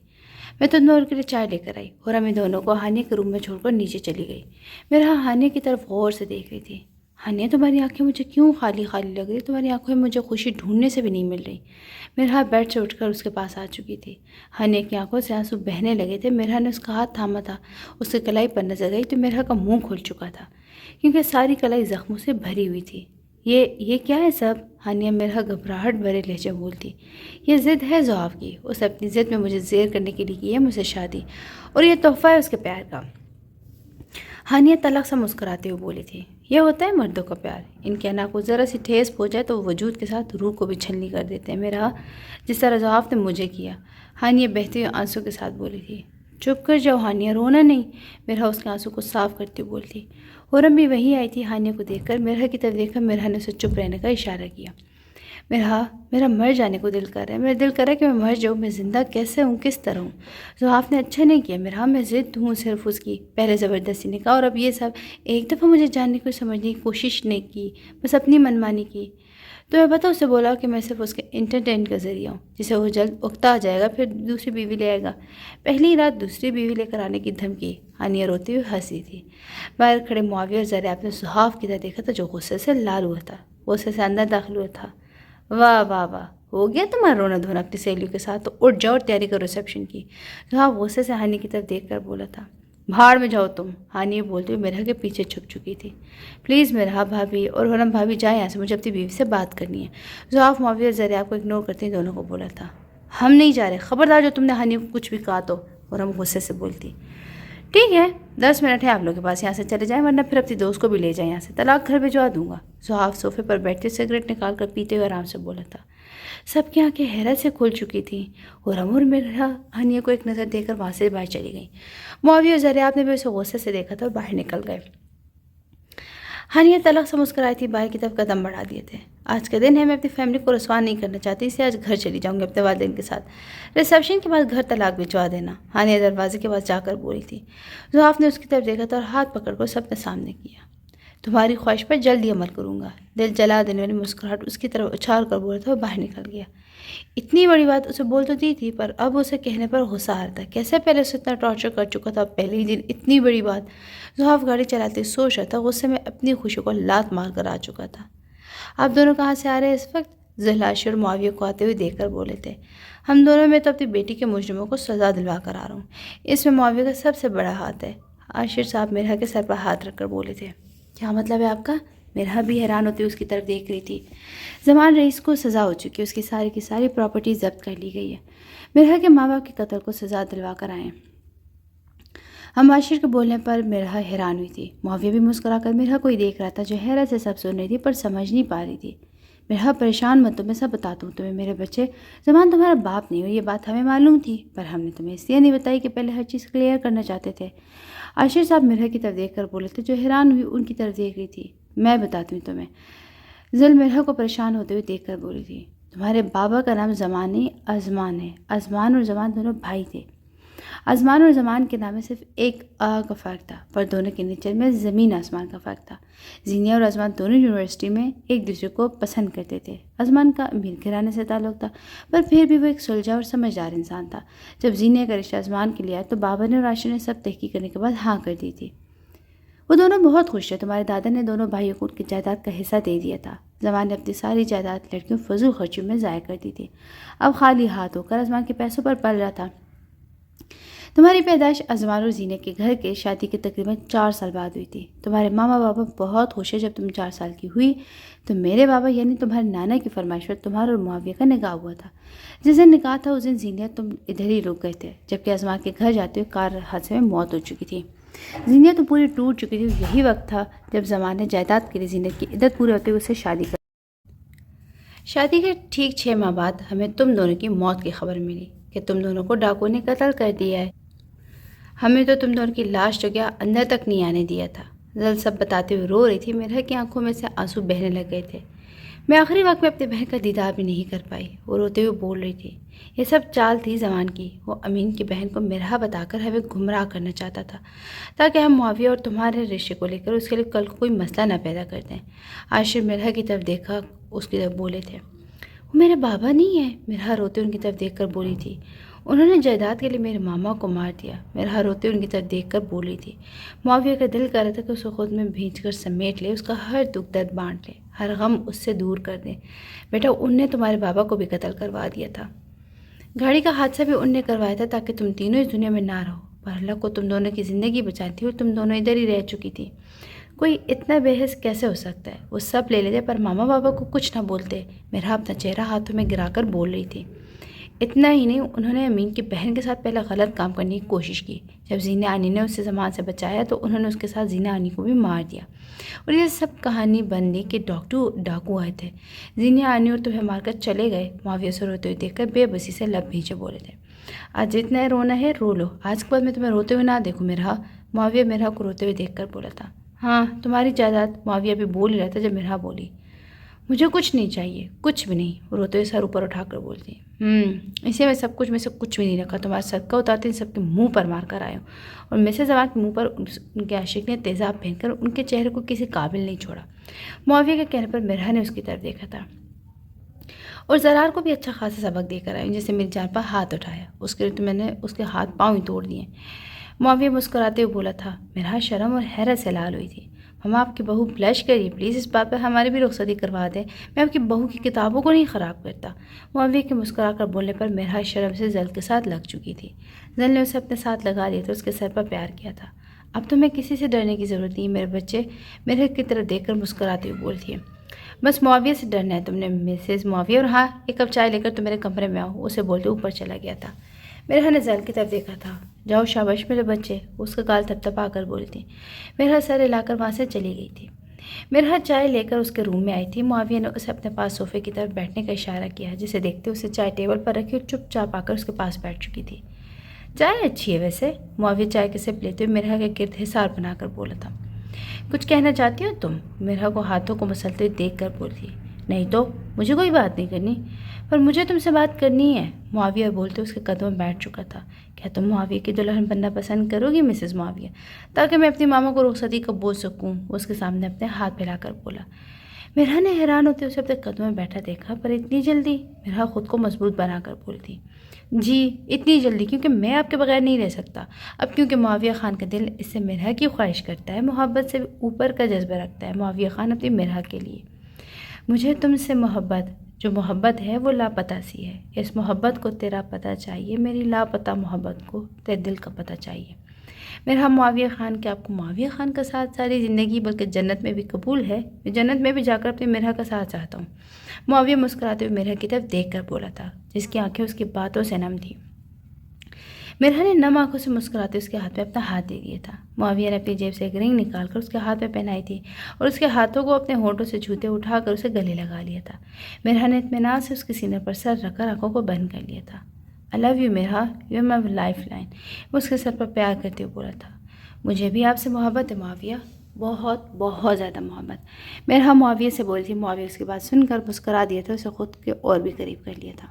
میں تو ان کے لیے چائے لے کر آئی۔ حرم ان دونوں کو ہانیہ کے روم میں چھوڑ کر نیچے چلی گئی۔ مرحا ہانیہ کی طرف غور سے دیکھ رہی تھی۔ ہانیہ تمہاری آنکھیں مجھے کیوں خالی خالی لگ رہی؟ تمہاری آنکھوں میں مجھے خوشی ڈھونڈنے سے بھی نہیں مل رہی۔ مرحا بیڈ سے اٹھ کر اس کے پاس آ چکی تھی۔ ہانیہ کی آنکھوں سے آنسو بہنے لگے تھے۔ مرحا نے اس کا ہاتھ تھاما تھا، اس کی کلائی پر نظر گئی تو مرحا کا منہ کھل چکا تھا، کیونکہ ساری کلائی زخموں سے بھری ہوئی تھی۔ یہ کیا ہے سب؟ ہانیہ میرا گھبراہٹ بھرے لہجے بولتی. یہ ضد ہے زحاف کی. اس نے اپنی ضد میں مجھے زیر کرنے کے لیے کی ہے مجھ سے شادی، اور یہ تحفہ ہے اس کے پیار کا. ہانیہ تلخ سے مسکراتے ہوئے بولی تھی. یہ ہوتا ہے مردوں کا پیار. ان کے انا کو ذرا سی ٹھیس پہنچ جائے تو وہ وجود کے ساتھ روح کو بھی چھلنی کر دیتے ہیں میرا، جس طرح زحاف نے مجھے کیا. ہانیہ بہتے ہوئے آنسوں کے ساتھ بولی تھی. چپ کر جاؤ ہانیہ، رونا نہیں. میرا اس کے آنسوں کو صاف کرتی ہوئی بولتی. حرم بھی وہی آئی تھی. ہانیہ کو دیکھ کر میرا کی طرف دیکھا. میرا نے اسے چپ رہنے کا اشارہ کیا. میرا مر جانے کو دل کر رہا ہے. میرا دل کر رہا ہے کہ میں مر جاؤں. میں زندہ کیسے ہوں، کس طرح ہوں؟ زحاف نے اچھا نہیں کیا میرا، میں ضد ہوں صرف اس کی. پہلے زبردستی نے کہا اور اب یہ سب. ایک دفعہ مجھے جاننے کو سمجھنے کی کوشش نہیں کی، بس اپنی منمانی کی. تو میں پتہ اسے بولا کہ میں صرف اس کے انٹرٹین کا ذریعہ ہوں، جسے وہ جلد اکتا آ جائے گا پھر دوسری بیوی لے آئے گا. پہلی رات دوسری بیوی لے کر آنے کی دھمکی. ہانیہ روتی ہوئی ہنسی تھی. باہر کھڑے معاویہ اور زریاب نے زحاف کی طرح دیکھا تھا جو غصے سے لال ہوا تھا. غصے سے اندر داخل ہوا تھا. واہ واہ واہ، ہو گیا تمہارا رونا دھونا اپنی سہیلیوں کے ساتھ، تو اٹھ جاؤ اور تیاری کرو ریسیپشن کی. زحاف غصے سے ہانیہ کی طرف دیکھ کر بولا تھا. بھاڑ میں جاؤ تم. ہانیہ بولتے ہوئے میرا کے پیچھے چھپ چکی تھی. پلیز میرا بھابھی اور حرم بھابھی جائیں یہاں سے، مجھے اپنی بیوی سے بات کرنی ہے. زحاف معاویہ اور زریاب کو اگنور کرتے دونوں کو بولا تھا. ہم نہیں جا رہے. خبردار جو تم نے ہانیہ کو کچھ بھی کہا تو. حرم غصے سے بولتی. ٹھیک ہے، 10 منٹ ہے آپ لوگوں کے پاس، یہاں سے چلے جائیں ورنہ پھر اپنی دوست کو بھی لے جائیں یہاں سے. طلاق گھر بھجوا دوں گا. زحاف صوفے پر بیٹھتے سگریٹ نکال کر پیتے ہوئے آرام سے بولا تھا. سب کی آنکھیں حیرت سے کھل چکی تھیں. حرم اور میرا ہانیہ کو ایک نظر دے کر وہاں سے باہر چلی گئیں. معاویہ اور زریاب نے بھی اسے غصے سے دیکھا تھا اور باہر نکل گئے. ہانیہ طلاق سے مسکرائی تھی. باہر کی طرف قدم بڑھا دیے تھے. آج کا دن ہے، میں اپنی فیملی کو رسوا نہیں کرنا چاہتی، اسے آج گھر چلی جاؤں گی اپنے والدین کے ساتھ. ریسیپشن کے بعد گھر طلاق بھجوا دینا. ہانیہ دروازے کے پاس جا کر بولی تھی. زحاف نے اس کی طرف دیکھا تھا اور ہاتھ پکڑ کر اسے اپنے سامنے کیا. تمہاری خواہش پر جلدی عمل کروں گا. دل جلا دینے والی مسکراہٹ اس کی طرف اچھال کر بولا تھا اور باہر نکل گیا. اتنی بڑی بات اسے بول تو دی تھی، پر اب اسے کہنے پر غصہ آ رہا تھا. کیسے پہلے اسے اتنا ٹارچر کر چکا تھا، پہلے ہی دن اتنی بڑی بات. زحاف گاڑی چلاتے سوچ رہا تھا. غصے میں اپنی خوشی کو لات مار کر آ چکا تھا. آپ دونوں کہاں سے آ رہے ہیں اس وقت؟ ذوالعاشر معاویہ کو آتے ہوئے دیکھ کر بولے تھے. ہم دونوں میں تو اپنی بیٹی کے مجرموں کو سزا دلوا کر آ رہا ہوں. اس میں معاویہ کا سب سے بڑا ہاتھ ہے. عاشر صاحب میرا کے سر پر ہاتھ رکھ کر بولے تھے. کیا مطلب ہے آپ کا؟ میرا بھی حیران ہوتی اس کی طرف دیکھ رہی تھی. زمان رئیس کو سزا ہو چکی ہے، اس کی ساری کی ساری پراپرٹی ضبط کر لی گئی ہے. میرا کے ماں باپ کے قتل کو سزا دلوا کر آئے. ہم عاشر کے بولنے پر میرا حیران ہوئی تھی. معاویہ بھی مسکرا کر میرا کوئی دیکھ رہا تھا جو حیرت سے سب سن رہی تھی پر سمجھ نہیں پا رہی تھی. میرا پریشان مت، میں سب بتاتا ہوں تمہیں میرے بچے. زمان تمہارا باپ نہیں ہو، یہ بات ہمیں معلوم تھی، پر ہم نے تمہیں اس لیے نہیں بتائی کہ پہلے ہر چیز کلیئر کرنا چاہتے تھے. عاشر صاحب میرا کی طرف دیکھ کر بولے تھے جو حیران ہوئی ان کی طرف دیکھ رہی تھی. میں بتاتی ہوں تمہیں. ذل میرا کو پریشان ہوتے ہوئے دیکھ کر بولی تھی. تمہارے بابا کا نام زمان نہیں ازمان ہے. ازمان اور زمان دونوں بھائی تھے. ازمان اور زمان کے نام میں صرف ایک آ کا فرق تھا، پر دونوں کے نیچر میں زمین آسمان کا فرق تھا. زینیہ اور ازمان دونوں یونیورسٹی میں ایک دوسرے کو پسند کرتے تھے. ازمان کا امیر گھرانے سے تعلق تھا، پر پھر بھی وہ ایک سلجھا اور سمجھدار انسان تھا. جب زینیہ کا رشتہ ازمان کے لیے آیا تو بابا نے اور عاشر نے سب تحقیق کرنے کے بعد ہاں کر دی تھی. وہ دونوں بہت خوش تھے. تمہارے دادا نے دونوں بھائیوں کو ان کی جائیداد کا حصہ دے دیا تھا. زمان نے اپنی ساری جائیداد لڑکیوں فضول خرچیوں میں ضائع کر دی تھی. اب خالی ہاتھ ہو کر ازمان کے پیسوں پر پل رہا تھا. تمہاری پیدائش ازمان اور زینہ کے گھر کے شادی کے تقریباً 4 سال بعد ہوئی تھی. تمہارے ماما بابا بہت خوش ہے. جب تم 4 سال کی ہوئی تو میرے بابا یعنی تمہارے نانا کی فرمائش پر تمہارا اور معاویہ کا نکاح ہوا تھا. جس دن نکاح تھا اس دن زینہ تم ادھر ہی رک گئے تھے، جبکہ ازمان کے گھر جاتے ہوئے کار حادثے میں موت ہو چکی تھی. زینہ تو پوری ٹوٹ چکی تھی. یہی وقت تھا جب زمان نے جائیداد کے لیے زینہ کی عدت پورے ہوتے ہوئے اسے شادی کے ٹھیک 6 ماہ بعد ہمیں تم دونوں کی موت کی خبر ملی کہ تم دونوں کو ڈاکو نے قتل کر دیا ہے. ہمیں تو تم دونوں کی لاش جو کیا اندر تک نہیں آنے دیا تھا. زل سب بتاتے ہوئے رو رہی تھی. میرا کی آنکھوں میں سے آنسو بہنے لگ گئے تھے. میں آخری وقت میں اپنے بہن کا دیدار بھی نہیں کر پائی. وہ روتے ہوئے بول رہی تھی. یہ سب چال تھی زمان کی. وہ امین کی بہن کو مرحا بتا کر ہمیں گمراہ کرنا چاہتا تھا تاکہ ہم معاویہ اور تمہارے رشتے کو لے کر اس کے لیے کل کو کوئی مسئلہ نہ پیدا کر دیں. عاشر مرحا کی طرف دیکھا، اس کی طرف بولے تھے. وہ میرے بابا نہیں ہے. مرحا روتے ان کی طرف دیکھ کر بولی تھی. انہوں نے جائیداد کے لیے میرے ماما کو مار دیا. مرحا روتے ان کی طرف دیکھ کر بولی تھی. معاویہ کا دل کر رہا تھا کہ اسے خود میں بھینچ کر سمیٹ لے، اس کا ہر دکھ درد بانٹ لے، ہر غم اس سے دور کر دے. بیٹا ان نے تمہارے بابا کو بھی قتل کروا دیا تھا. گاڑی کا حادثہ بھی ان نے کروایا تھا تاکہ تم تینوں اس دنیا میں نہ رہو، پر اللہ کو تم دونوں کی زندگی بچائی تھی اور تم دونوں ادھر ہی رہ چکی تھی. کوئی اتنا بے حس کیسے ہو سکتا ہے؟ وہ سب لے لیتے پر ماما بابا کو کچھ نہ بولتے۔ میرا اپنا چہرہ ہاتھوں میں گرا کر بول رہی تھی۔ اتنا ہی نہیں، انہوں نے امین کی بہن کے ساتھ پہلے غلط کام کرنے کی کوشش کی۔ جب زینہ آنی نے اسے زمان سے بچایا تو انہوں نے اس کے ساتھ زینہ آنی کو بھی مار دیا، اور یہ سب کہانی بن لی کہ ڈاکو آئے تھے، زینہ آنی اور تمہیں مار کر چلے گئے۔ معاویہ سے روتے ہوئے دیکھ کر بے بسی سے لب بھیجے بولے تھے، آج جتنا رونا ہے رو لو، آج کے بعد میں تمہیں روتے ہوئے نہ دیکھوں مرحا۔ معاویہ مرحا کو روتے ہوئے دیکھ کر بولا تھا، ہاں تمہاری جائیداد۔ معاویہ بھی بول ہی رہا تھا جب مرحا بولی، مجھے کچھ نہیں چاہیے، کچھ بھی نہیں۔ وہ روتے ہوئے سر اوپر اٹھا کر بولتی، اسے میں سب کچھ میں سے کچھ بھی نہیں رکھا، تمہارا صدقہ اتارتے سب کے منہ پر مار کر آئے ہوں، اور میں سے زبان کے منہ پر ان کے عاشق نے تیزاب پہن کر ان کے چہرے کو کسی قابل نہیں چھوڑا۔ معاویہ کے کہنے پر مرحا نے اس کی طرف دیکھا تھا، اور زرار کو بھی اچھا خاصا سبق دے کر آئی جسے میری جان پر ہاتھ اٹھایا، اس کے لیے تو میں نے اس کے ہاتھ پاؤں ہی توڑ دیے۔ معاویہ مسکراتے ہوئے بولا تھا۔ مرحا شرم اور حیرت سے لال ہوئی تھی۔ ہم آپ کی بہو بلش کریے پلیز، اس بات پر ہماری بھی رخصتی کروا دیں، میں آپ کی بہو کی کتابوں کو نہیں خراب کرتا۔ معاویہ کے مسکرا کر بولنے پر مرحا شرم سے زل کے ساتھ لگ چکی تھی۔ زل نے اسے اپنے ساتھ لگا لیا تھا، اس کے سر پر پیار کیا تھا۔ اب تمہیں کسی سے ڈرنے کی ضرورت نہیں میرے بچے، مرحا کی طرف دیکھ کر مسکراتے ہوئے بولتی ہے، بس معاویہ سے ڈرنا ہے تم نے مسز معاویہ، اور ہاں ایک کپ چائے لے کر تم میرے کمرے میں آؤ، اسے بولتے اوپر چلا گیا تھا۔ مرحا نے زل کی طرف دیکھا تھا، جاؤ شاباش میرے بچے، اس کا گال تھپ تھپا کر بولی تھی۔ مرحا سر ہلا کر وہاں سے چلی گئی تھی۔ مرحا چائے لے کر اس کے روم میں آئی تھی۔ معاویہ نے اسے اپنے پاس صوفے کی طرف بیٹھنے کا اشارہ کیا، جسے دیکھتے اسے چائے ٹیبل پر رکھی اور چپ چاپ آ کر اس کے پاس بیٹھ چکی تھی۔ چائے اچھی ہے ویسے، معاویہ چائے کے سپ لیتے ہوئے مرحا کے گرد حصار بنا کر بولا تھا۔ کچھ کہنا چاہتی ہو تم؟ مرحا کو ہاتھوں کو مسلتے ہوئے دیکھ کر بولتی، نہیں تو مجھے کوئی بات نہیں کرنی، پر مجھے تم سے بات کرنی ہے۔ معاویہ بولتے اس کے قدم میں بیٹھ چکا تھا۔ کیا تم معاویہ کی دلہن بننا پسند کرو گی مسز معاویہ، تاکہ میں اپنی ماما کو رخصتی کا بول سکوں؟ وہ اس کے سامنے اپنے ہاتھ پھیلا کر بولا۔ مرحا نے حیران ہوتے اسے اپنے قدموں میں بیٹھا دیکھا، پر اتنی جلدی؟ مرحا خود کو مضبوط بنا کر بولتی، جی اتنی جلدی، کیونکہ میں آپ کے بغیر نہیں رہ سکتا اب، کیونکہ معاویہ خان کا دل اس سے مرحا کی خواہش کرتا ہے، محبت سے اوپر کا جذبہ رکھتا ہے معاویہ خان اپنی مرحا کے لیے۔ مجھے تم سے محبت، جو محبت ہے وہ لاپتہ سی ہے، اس محبت کو تیرا پتہ چاہیے، میری لاپتہ محبت کو تیرے دل کا پتہ چاہیے۔ مرحا معاویہ خان کے آپ کو معاویہ خان کا ساتھ ساری زندگی بلکہ جنت میں بھی قبول ہے، میں جنت میں بھی جا کر اپنی مرحا کا ساتھ چاہتا ہوں۔ معاویہ مسکراتے ہوئے مرحا کی طرف دیکھ کر بولا تھا، جس کی آنکھیں اس کی باتوں سے نم تھیں۔ مرحا نے نم آنکھوں سے مسکراتے اس کے ہاتھ میں اپنا ہاتھ دے دیا تھا۔ معاویہ نے اپنی جیب سے ایک رنگ نکال کر اس کے ہاتھ میں پہنائی تھی، اور اس کے ہاتھوں کو اپنے ہونٹوں سے چھوتے اٹھا کر اسے گلے لگا لیا تھا۔ مرحا نے اطمینان سے اس کے سینے پر سر رکھ کر آنکھوں کو بند کر لیا تھا۔ I love you مرحا، you are my lifeline، وہ اس کے سر پر پیار کرتے ہوئے بولا تھا۔ مجھے بھی آپ سے محبت ہے معاویہ، بہت بہت زیادہ محبت، مرحا معاویہ سے بولی تھی۔ معاویہ اس کی بات سن کر مسکرا دیا تھا، اسے خود کے اور بھی قریب کر لیا تھا۔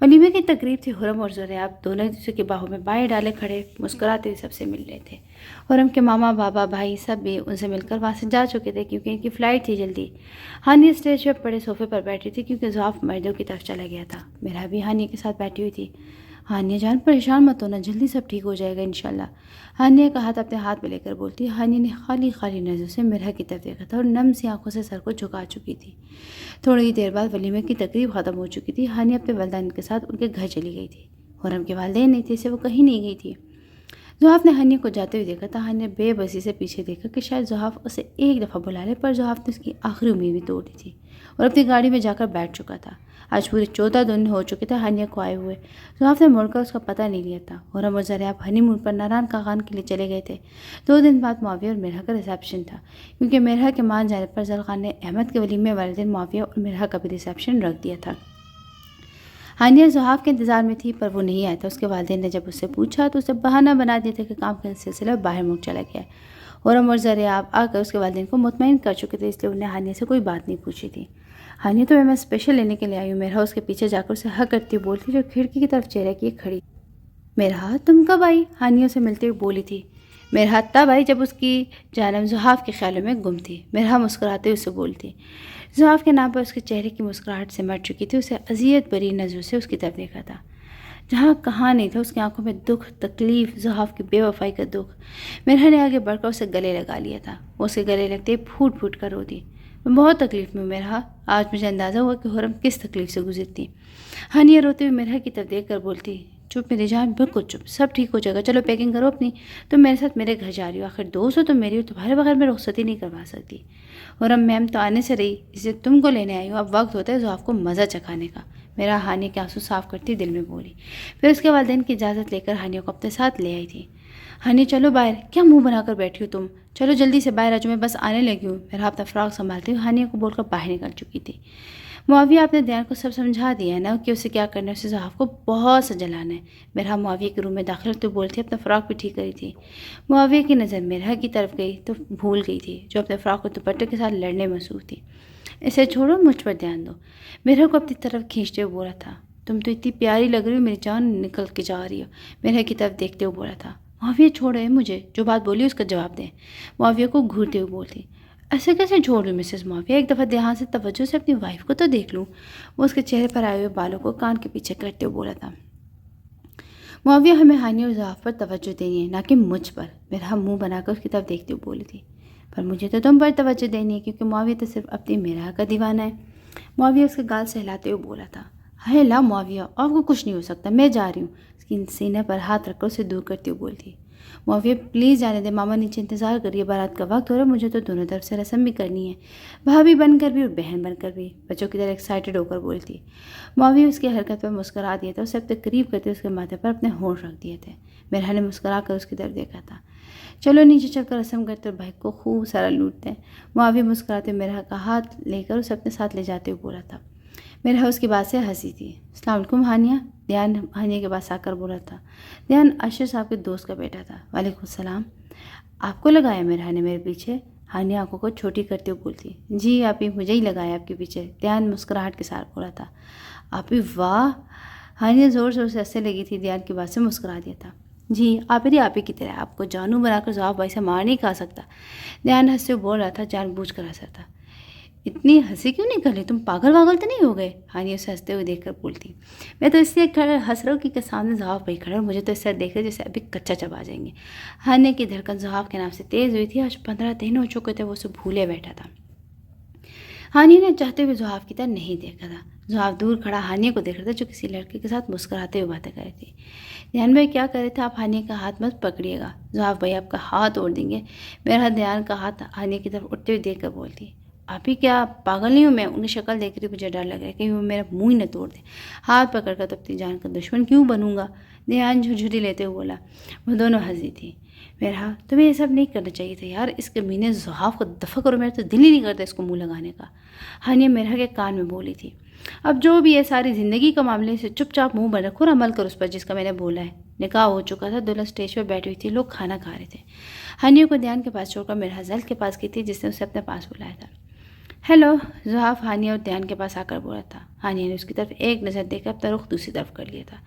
ولیمے کی تقریب تھی، حرم اور زریاب دونوں ایک دوسرے کی باہوں میں بائیں ڈالے کھڑے مسکراتے ہوئے سب سے مل رہے تھے۔ حرم کے ماما بابا بھائی سب بھی ان سے مل کر وہاں سے جا چکے تھے، کیونکہ ان کی فلائٹ تھی جلدی۔ ہانیہ اسٹیج پہ بڑے صوفے پر بیٹھی تھی، کیونکہ زعف مردوں کی طرف چلا گیا تھا۔ مرحا بھی ہانیہ کے ساتھ بیٹھی ہوئی تھی۔ ہانیہ جان پریشان مت ہونا، جلدی سب ٹھیک ہو جائے گا انشاءاللہ، ہانیہ کا ہاتھ اپنے ہاتھ میں لے کر بولتی۔ ہانیہ نے خالی خالی نظروں سے مرحا کی طرف دیکھا تھا اور نم سی آنکھوں سے سر کو جھکا چکی تھی۔ تھوڑی دیر بعد ولیمے کی تقریب ختم ہو چکی تھی۔ ہانیہ اپنے والدین کے ساتھ ان کے گھر چلی گئی تھی۔ حرم کے والدین نہیں تھے، اسے وہ کہیں نہیں گئی تھی۔ زحاف نے ہانیہ کو جاتے ہوئے دیکھا تھا۔ ہانیہ بے بسی سے پیچھے دیکھا کہ شاید زحاف اسے ایک دفعہ بلا لے، پر زحاف نے اس کی آخری امید بھی توڑ دی تھی اور اپنی گاڑی میں جا کر بیٹھ چکا تھا۔ آج پورے 14 دن ہو چکے تھے ہانیہ کو آئے ہوئے۔ زحاف نے مڑ کر اس کا پتہ نہیں لیا تھا۔ حرم اور زریاب ہنی مون پر ناران کاغان کے لیے چلے گئے تھے۔ 2 دن بعد معاویہ اور مرحا کا ریسیپشن تھا، کیونکہ مرحا کے مان جانے پر زلخان نے احمد کے ولیمے والے دن معاویہ اور مرحا کا بھی ریسیپشن رکھ دیا تھا۔ ہانیہ زحاف کے انتظار میں تھی، پر وہ نہیں آیا تھا۔ اس کے والدین نے جب اس سے پوچھا تو اسے بہانہ بنا دیا تھا کہ کام کا سلسلہ باہر ملک چلا گیا ہے۔ حرم اور زریاب آ کر اس کے والدین کو مطمئن کر چکے تھے، اس لیے انہیں ہانیہ سے کوئی بات نہیں پوچھی تھی۔ ہانیہ تو میں اسپیشل لینے کے لیے آئی ہوں، مرحا اس کے پیچھے جا کر اسے ہگ کرتی بولتی، جو کھڑکی کی طرف چہرہ کیے کھڑی۔ مرحا تم کب آئی؟ ہانیہ اسے ملتے ہوئے بولی تھی۔ مرحا تب آئی جب اس کی جانب زحاف کے خیالوں میں گم تھی، مرحا مسکراتے ہوئے اسے بولتی۔ زحاف کے نام پر اس کے چہرے کی مسکراہٹ سے مٹ چکی تھی، اسے اذیت بری نظروں سے اس کی طرف دیکھا تھا۔ جہاں کہاں نہیں تھا، اس کی آنکھوں میں دکھ، تکلیف، زحاف کی بے وفائی کا دکھ۔ مرحا نے آگے بڑھ کر اسے گلے لگا لیا تھا۔ وہ اسے گلے لگتے ہی پھوٹ پھوٹ کر رو دی۔ میں بہت تکلیف میں ہوں مرحا، آج مجھے اندازہ ہوا کہ حرم کس تکلیف سے گزرتی۔ ہانیہ روتے ہوئے مرحا کی طرف دیکھ کر بولتی، چپ میری جان، بالکل چپ، سب ٹھیک ہو جائے گا، چلو پیکنگ کرو اپنی، تم میرے ساتھ میرے گھر جا رہی ہو، آخر دوست ہو تم میری، ہو تمہارے بغیر میں رخصتی نہیں کروا سکتی۔ اور اب میم تو آنے سے رہی، اسے تم کو لینے آئی ہو، اب وقت ہوتا ہے زحاف کو مزہ چکھانے کا۔ میرا ہانیہ کے آنسو صاف کرتی دل میں بولی۔ پھر اس کے والدین کی اجازت لے کر ہانیہ کو اپنے ساتھ لے آئی تھی۔ ہانیہ چلو باہر، کیا منہ بنا کر بیٹھی ہو تم، چلو جلدی سے باہر آ جاؤ، میں بس آنے لگی ہوں۔ میرا اپنا فراق سنبھالتے ہوئے ہانیہ کو بول کر باہر نکل چکی تھی۔ معاویہ آپ نے دیان کو سب سمجھا دیا ہے نا کہ اسے کیا کرنا ہے، اسے زحاف کو بہت سجلانا ہے۔ میرا معاویہ کے روم میں داخل ہوتے بولتی اپنا فراق بھی ٹھیک کری تھی۔ معاویہ کی نظر میرا کی طرف گئی تو بھول گئی تھی، جو اپنے فراق کو دوپٹے کے ساتھ لڑنے میں مصروف تھی۔ اسے چھوڑو، مجھ پر دھیان دو، میرا کو اپنی طرف کھینچتے ہوئے بولا تھا۔ تم تو اتنی پیاری لگ رہی ہو، میری جان نکل کے جا رہی ہو، میرا کی طرف دیکھتے ہوئے بولا تھا۔ معاویہ چھوڑے مجھے، جو بات بولی اس کا جواب دیں۔ معاویہ کو گھورتے ہوئے بولتی، ایسے کیسے چھوڑ دوں مسز معاویہ، ایک دفعہ دھیان سے توجہ سے اپنی وائف کو تو دیکھ لوں۔ وہ اس کے چہرے پر آئے ہوئے بالوں کو کان کے پیچھے کرتے ہوئے بولا تھا۔ معاویہ ہمیں ہانیہ اور زحاف پر توجہ دینی ہے، نہ کہ مجھ پر۔ میرا منہ بنا کر اس کی طرف دیکھتے ہوئے بولی تھی۔ پر مجھے تو تم پر توجہ دینی ہے، کیونکہ معاویہ تو صرف اپنی میرا کا دیوانہ ہے۔ معاویہ اس کے گال سہلاتے ہوئے بولا تھا۔ ہائے لا معاویہ، آپ کو کچھ نہیں ہو سکتا، میں جا رہی ہوں۔ اس کی سینے پر ہاتھ رکھ کر اسے دور کرتے ہوئے بولتی۔ معاویہ پلیز جانے دے، ماما نیچے انتظار کریے، بارات کا وقت ہو رہا ہے، مجھے تو دونوں طرف سے رسم بھی کرنی ہے، بھابھی بن کر بھی اور بہن بن کر بھی، بچوں کی طرح ایکسائٹڈ ہو کر بولتی۔ معاویہ اس کی حرکت پر مسکرا دیا تھا، اسے اب تک قریب کرتے اس کے ماتھے پر اپنے ہونٹ رکھ دیے تھے۔ میرا نے مسکرا کر اس کی طرف دیکھا تھا۔ چلو نیچے چل کر رسم کرتے اور بھائی کو خوب سارا لوٹتے ہیں۔ معاویہ مسکراتے میرا کا ہاتھ لے کر اسے اپنے ساتھ لے جاتے ہوئے بولا تھا۔ میرا اس کی بات سے ہنسی تھی۔ السلام علیکم ہانیہ، دیان ہانیہ کے پاس آ کر بولا تھا۔ دیان اشر صاحب کے دوست کا بیٹا تھا۔ وعلیکم السلام، آپ کو لگایا میرا نے میرے پیچھے؟ ہانیہ آنکھوں کو چھوٹی کرتے ہوئے بولتی۔ جی آپ ہی، مجھے ہی لگایا آپ کے پیچھے، دیان مسکراہٹ کے ساتھ بولا تھا۔ آپ ہی، واہ! ہانیہ زور زور سے ہنسنے لگی تھی، دیان کی بات سے مسکرا دیا تھا۔ جی آپ ہی کی طرح، آپ کو جانو بنا کر زحاف بھائی سے مار نہیں کھا سکتا، دیان ہنستے ہوئے بول رہا تھا، جان بوجھ کر ہنسا تھا۔ اتنی ہنسی کیوں نہیں کر رہی تم، پاگل واگل تو نہیں ہو گئے؟ ہانیہ اسے ہنستے ہوئے دیکھ کر بولتی۔ میں تو اس لیے ہنس رہا ہوں کہ سامنے زحاف بھائی کھڑے اور مجھے تو اس طرح دیکھ رہے جیسے ابھی کچا چبا جائیں گے۔ ہانیہ کی دھڑکن زحاف کے نام سے تیز ہوئی تھی، آج 15 دن ہو چکے تھے وہ اسے بھولے بیٹھا تھا۔ ہانیہ نے چاہتے ہوئے زحاف کی طرح نہیں دیکھا تھا۔ زحاف دور کھڑا ہانیہ کو دیکھ رہا تھا، جو کسی لڑکے کے ساتھ مسکراتے ہوئے باتیں کر رہی تھی۔ دیان بھائی کیا کر رہے تھے آپ؟ ہانیہ کا ہاتھ مت پکڑیے گا، زحاف بھائی آپ کا ہاتھ توڑ دیں گے۔ میرا دیان کا ہاتھ ہانیہ کی طرف اٹھتے ہوئے دیکھ کر بولتی۔ آپ ہی کیا پاگل نہیں ہوں میں؟ انہیں شکل دیکھ رہی مجھے ڈر لگ رہا ہے کہ وہ میرا منہ ہی نہ توڑ دے، ہاتھ پکڑ کر تو اپنی جان کا دشمن کیوں بنوں گا؟ دیان جھرجھری لیتے ہوئے بولا۔ وہ دونوں ہنسی تھی۔ میرا تمہیں یہ سب نہیں کرنا چاہیے تھا یار، اس کمینے زحاف کو دفع کرو، میرا تو دل ہی نہیں کرتا اس کو منہ لگانے کا، ہانیہ میرا کے کان میں بولی تھی۔ اب جو بھی ہے ساری زندگی کا معاملے سے چپ چاپ منہ بند رکھو اور عمل کرو اس پر جس کا میں نے بولا ہے۔ نکاح ہو چکا تھا، دلہن اسٹیج پہ بیٹھی ہوئی تھی، لوگ کھانا کھا رہے تھے۔ ہانیہ کو دیان کے پاس چھوڑ کر میرا زل کے پاس گئی تھی، جس نے اسے اپنے پاس بلایا تھا۔ ہیلو، زحاف ہانیہ اور دیان کے پاس آ کر بولا تھا۔ ہانیہ نے اس کی طرف ایک نظر دے کر اپنا رخ دوسری طرف کر لیا تھا۔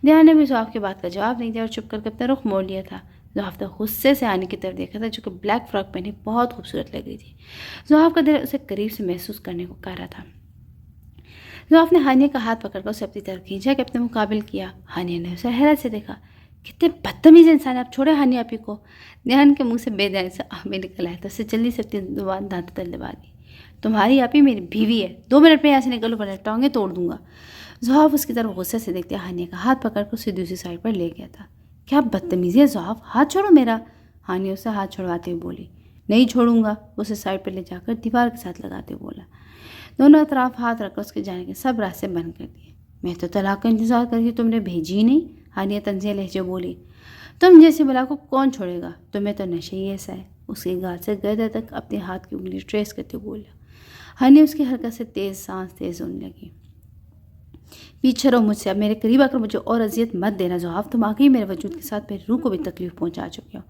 دیان نے بھی زحاف کی بات کا جواب نہیں دیا اور چپ کر کے اپنا رخ موڑ لیا تھا۔ زحاف نے غصے سے ہانیہ کی طرف دیکھا تھا، جو کہ بلیک فراک پہنے بہت خوبصورت لگ رہی تھی۔ زحاف کا دل اسے قریب سے محسوس کرنے کو کہہ رہا تھا۔ زحاف نے ہانیہ کا ہاتھ پکڑ کر اسے اپنی طرف کھینچا کہ اپنے مقابل کیا۔ ہانیہ نے اسے حیرت سے دیکھا۔ کتنے بدتمیز انسان ہے آپ، چھوڑے ہانیہ آپ ہی کو۔ دیان کے منہ سے بے دھیانی سے آہ نکل آیا تو اسے جلدی سے اپنی زبان دانتوں تل دبا دی۔ تمہاری آپ ہی میری بیوی ہے، 2 منٹ میں یہاں سے نکلو ورنہ ٹانگیں توڑ دوں گا۔ زحاف اس کی طرف غصے سے دیکھتے ہانیہ کا ہاتھ پکڑ کر اسے دوسری سائڈ پر لے گیا تھا۔ کیا بدتمیزی ہے زحاف، ہاتھ چھوڑو میرا۔ ہانیہ اسے ہاتھ چھوڑواتے ہوئے بولی۔ نہیں چھوڑوں گا، اسے سائڈ پر لے جا کر دیوار کے ساتھ لگاتے ہوئے بولا۔ دونوں اطراف ہاتھ رکھ کر اس کے جانے کے سب راستے بند کر دیے۔ میں تو طلاق کا انتظار کر رہی، تم نے بھیجی نہیں، ہانیہ طنزیہ لہجے بولی۔ تم جیسی بلا کو کون چھوڑے گا، تمہیں تو نشے ہی ایسا ہے۔ اس کے گال سے گردے تک اپنے ہاتھ کی انگلی ٹریس کرتے ہوئے بولا۔ ہانیہ اس کی حرکت سے تیز سانس تیز ہونے لگی۔ پیچھے رہو مجھ سے، اب میرے قریب آ کر مجھے اور اذیت مت دینا زحاف، تم آگے ہی میرے وجود کے ساتھ میری روح کو بھی تکلیف پہنچا چکے ہو۔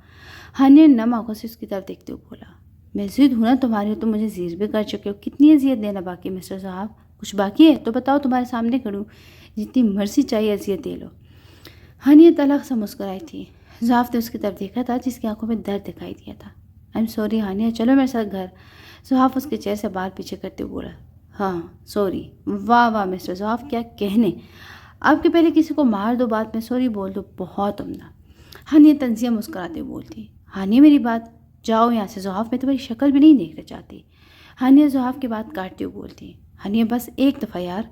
ہانیہ نم آنکھوں سے اس کی طرف دیکھتے ہوئے بولا۔ میں ضد ہوں نا تمہاری، تم مجھے زیر بھی کر چکے ہو، کتنی اذیت دینا باقی مسٹر زحاف؟ کچھ باقی ہے تو بتاؤ، تمہارے سامنے کھڑی ہوں، جتنی مرضی چاہیے اذیت دے لو۔ ہانیہ تلخ سے مسکرائی تھی۔ زحاف نے اس کی طرف دیکھا تھا، جس کی آنکھوں میں درد دکھائی دیا تھا۔ آئی ایم سوری ہانیہ، چلو میرے ساتھ گھر۔ زحاف اس کے چہرے سے بال پیچھے کرتے ہوئے بولا۔ ہاں سوری، واہ واہ مسٹر زحاف، کیا کہنے، آپ کے پہلے کسی کو مار دو، بعد میں سوری بول دو، بہت عمدہ۔ ہانیہ طنزیہ مسکراتے بولتی۔ ہانیہ میری بات، جاؤ یہاں سے زحاف، میں تمہاری شکل بھی نہیں دیکھنا چاہتی۔ ہانیہ زحاف کی بات کاٹتے ہوئے بولتی۔ ہانیہ بس ایک دفعہ یار،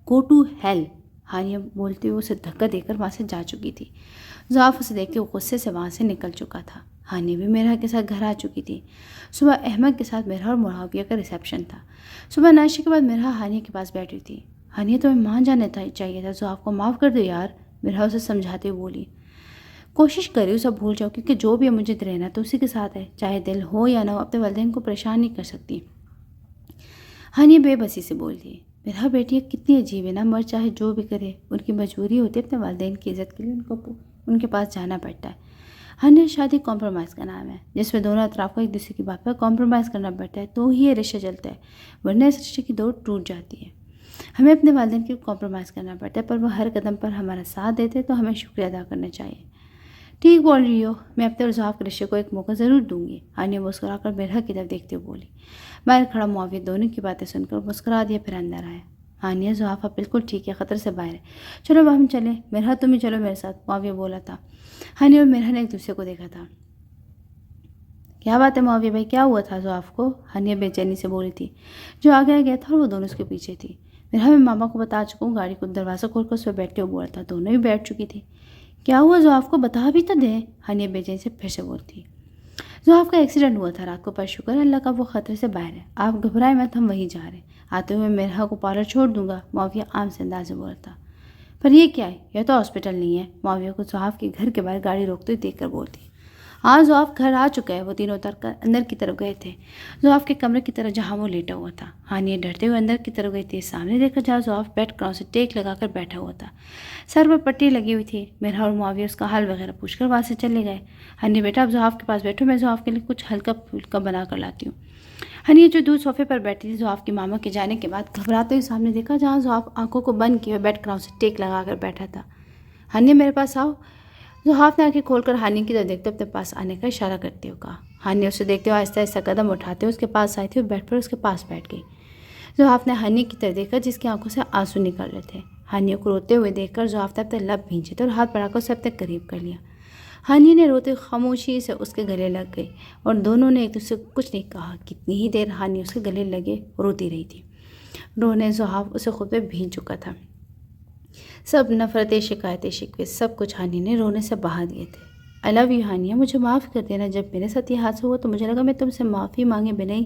گو ٹو ہیل، ہانیہ بولتے ہوئے اسے دھکا دے کر وہاں سے جا چکی تھی۔ ضعاف اسے دیکھ کے غصے سے وہاں سے نکل چکا تھا۔ ہانیہ بھی میرا کے ساتھ گھر آ چکی تھی۔ صبح احمد کے ساتھ میرا اور معاویہ کا ریسیپشن تھا۔ صبح ناشتے کے بعد میرا ہانیہ کے پاس بیٹھی تھی۔ ہانیہ تمہیں مان جانا چاہیے تھا، ضعاف کو معاف کر دو یار، میرا اسے سمجھاتے ہوئے بولی۔ کوشش کری اسے بھول جاؤ، کیونکہ جو بھی ہے مجھے رہنا تو اسی کے ساتھ ہے، چاہے دل ہو یا نہ ہو، اپنے والدین کو پریشان نہیں کر سکتی۔ ہانیہ بے بسی سے بولتی، میرا بیٹی کتنی عجیب ہے نا، مر چاہے جو بھی کرے ان کی مجبوری ہوتی ہے اپنے والدین کی عزت کے لیے ان کے پاس جانا پڑتا ہے۔ ہانیہ شادی کمپرومائز کا نام ہے، جس میں دونوں اطراف کو ایک دوسرے کی بات پر کمپرومائز کرنا پڑتا ہے تو ہی یہ رشتہ چلتا ہے، ورنہ اس رشتے کی دوڑ ٹوٹ جاتی ہے۔ ہمیں اپنے والدین کی کمپرومائز کرنا پڑتا ہے، پر وہ ہر قدم پر ہمارا ساتھ دیتے تو ہمیں شکریہ ادا کرنا چاہیے۔ ٹھیک بول رہی ہو، میں اپنے اور ضعاف کے رشتے کو ایک موقع ضرور دوں گی، ہانیہ مسکرا کر میرا کی طرف دیکھتے ہوئے بولی۔ باہر کھڑا معاویہ دونوں کی باتیں سن کر مسکرا دیا، پھر اندر آیا۔ ہانیہ، ضعاف اب بالکل ٹھیک ہے، خطر سے باہر ہے، چلو اب ہم چلیں۔ میرا تم ہی چلو میرے ساتھ، معاویہ بولا تھا۔ ہانیہ اور میرا نے ایک دوسرے کو دیکھا تھا۔ کیا بات ہے معاویہ بھائی، کیا ہوا تھا ضعاف کو؟ ہانیہ بے چینی سے بولی تھی۔ جو آگے گیا تھا اور وہ دونوں اس کے پیچھے تھی۔ میرا میں ماما کو بتا چکا ہوں، گاڑی کو دروازہ کھول کر اس پہ بیٹھتے ہوئے بولا تھا، دونوں بھی بیٹھ چکی تھی۔ کیا ہوا ضعاف کو، بتا بھی تو دیں، ہانیہ بے چینی سے پھر سے بولتی۔ ضعاف کا ایکسیڈنٹ ہوا تھا رات کو، پر شکر اللہ کا وہ خطرے سے باہر ہے، آپ گھبرائیں مت، ہم وہیں جا رہے ہیں، آتے ہوئے میرا کو پارلر چھوڑ دوں گا، معاویہ عام سے انداز سے بولا تھا۔ پر یہ کیا ہے، یہ تو ہاسپٹل نہیں ہے، معاویہ کو ضعاف کے گھر کے باہر گاڑی روکتے ہوئے دیکھ کر بولتی۔ ہاں ضعاف گھر آ چکا ہے، وہ تینوں اتر کر اندر کی طرف گئے تھے، ضعاف کے کمرے کی طرف جہاں وہ لیٹا ہوا تھا۔ ہانیہ ڈرتے ہوئے اندر کی طرف گئی تھی، سامنے دیکھا جہاں ضعاف بیڈ کراؤن سے ٹیک لگا کر بیٹھا ہوا تھا، سر پر پٹی لگی ہوئی تھی۔ میرا اور معاویہ اس کا حال وغیرہ پوچھ کر وہاں سے چلے گئے۔ ہانیہ بیٹا اب ضعاف کے پاس بیٹھو، میں ضعاف کے لیے کچھ ہلکا پھلکا بنا کر لاتی ہوں۔ ہانیہ جو دور صوفے پر بیٹھی تھی، ضعاف کی ماما کے جانے کے بعد گھبراتے ہوئے سامنے دیکھا جہاں ضعاف آنکھوں کو بند کیے ہوئے بیڈ کراؤن سے ٹیک لگا کر بیٹھا تھا۔ ہانیہ میرے پاس آؤ، ضعاف نے آنکھیں کھول کر ہانیہ کی طرف دیکھتے اپنے پاس آنے کا اشارہ کرتے ہوئے کہا۔ ہانیہ اسے دیکھتے ہوئے آہستہ آہستہ قدم اٹھاتے ہوئے اس کے پاس آئی تھی اور بیڈ پر اس کے پاس بیٹھ گئی۔ ضعاف نے ہانیہ کی طرف دیکھا جس کی آنکھوں سے آنسو نکل رہے تھے۔ ہانیہ کو روتے ہوئے دیکھ کر ضعاف نے اپنے لب بھینچے تھے اور ہاتھ بڑھا کر اسے اپنے قریب کر لیا۔ ہانیہ نے روتے خاموشی سے اس کے گلے لگ گئی اور دونوں نے ایک دوسرے کو کچھ نہیں کہا۔ کتنی ہی دیر ہانیہ اس کے گلے لگے روتی رہی تھی۔ رونے ضعاف اسے خود پہ بھین چکا تھا، سب نفرتیں، شکایتیں، شکوے، سب کچھ ہانیہ نے رونے سے بہا دیے تھے۔ آئی لو یو ہانیہ، مجھے معاف کر دینا، جب میرے ساتھ یہ حادثہ ہوا تو مجھے لگا میں تم سے معافی مانگے بنا ہی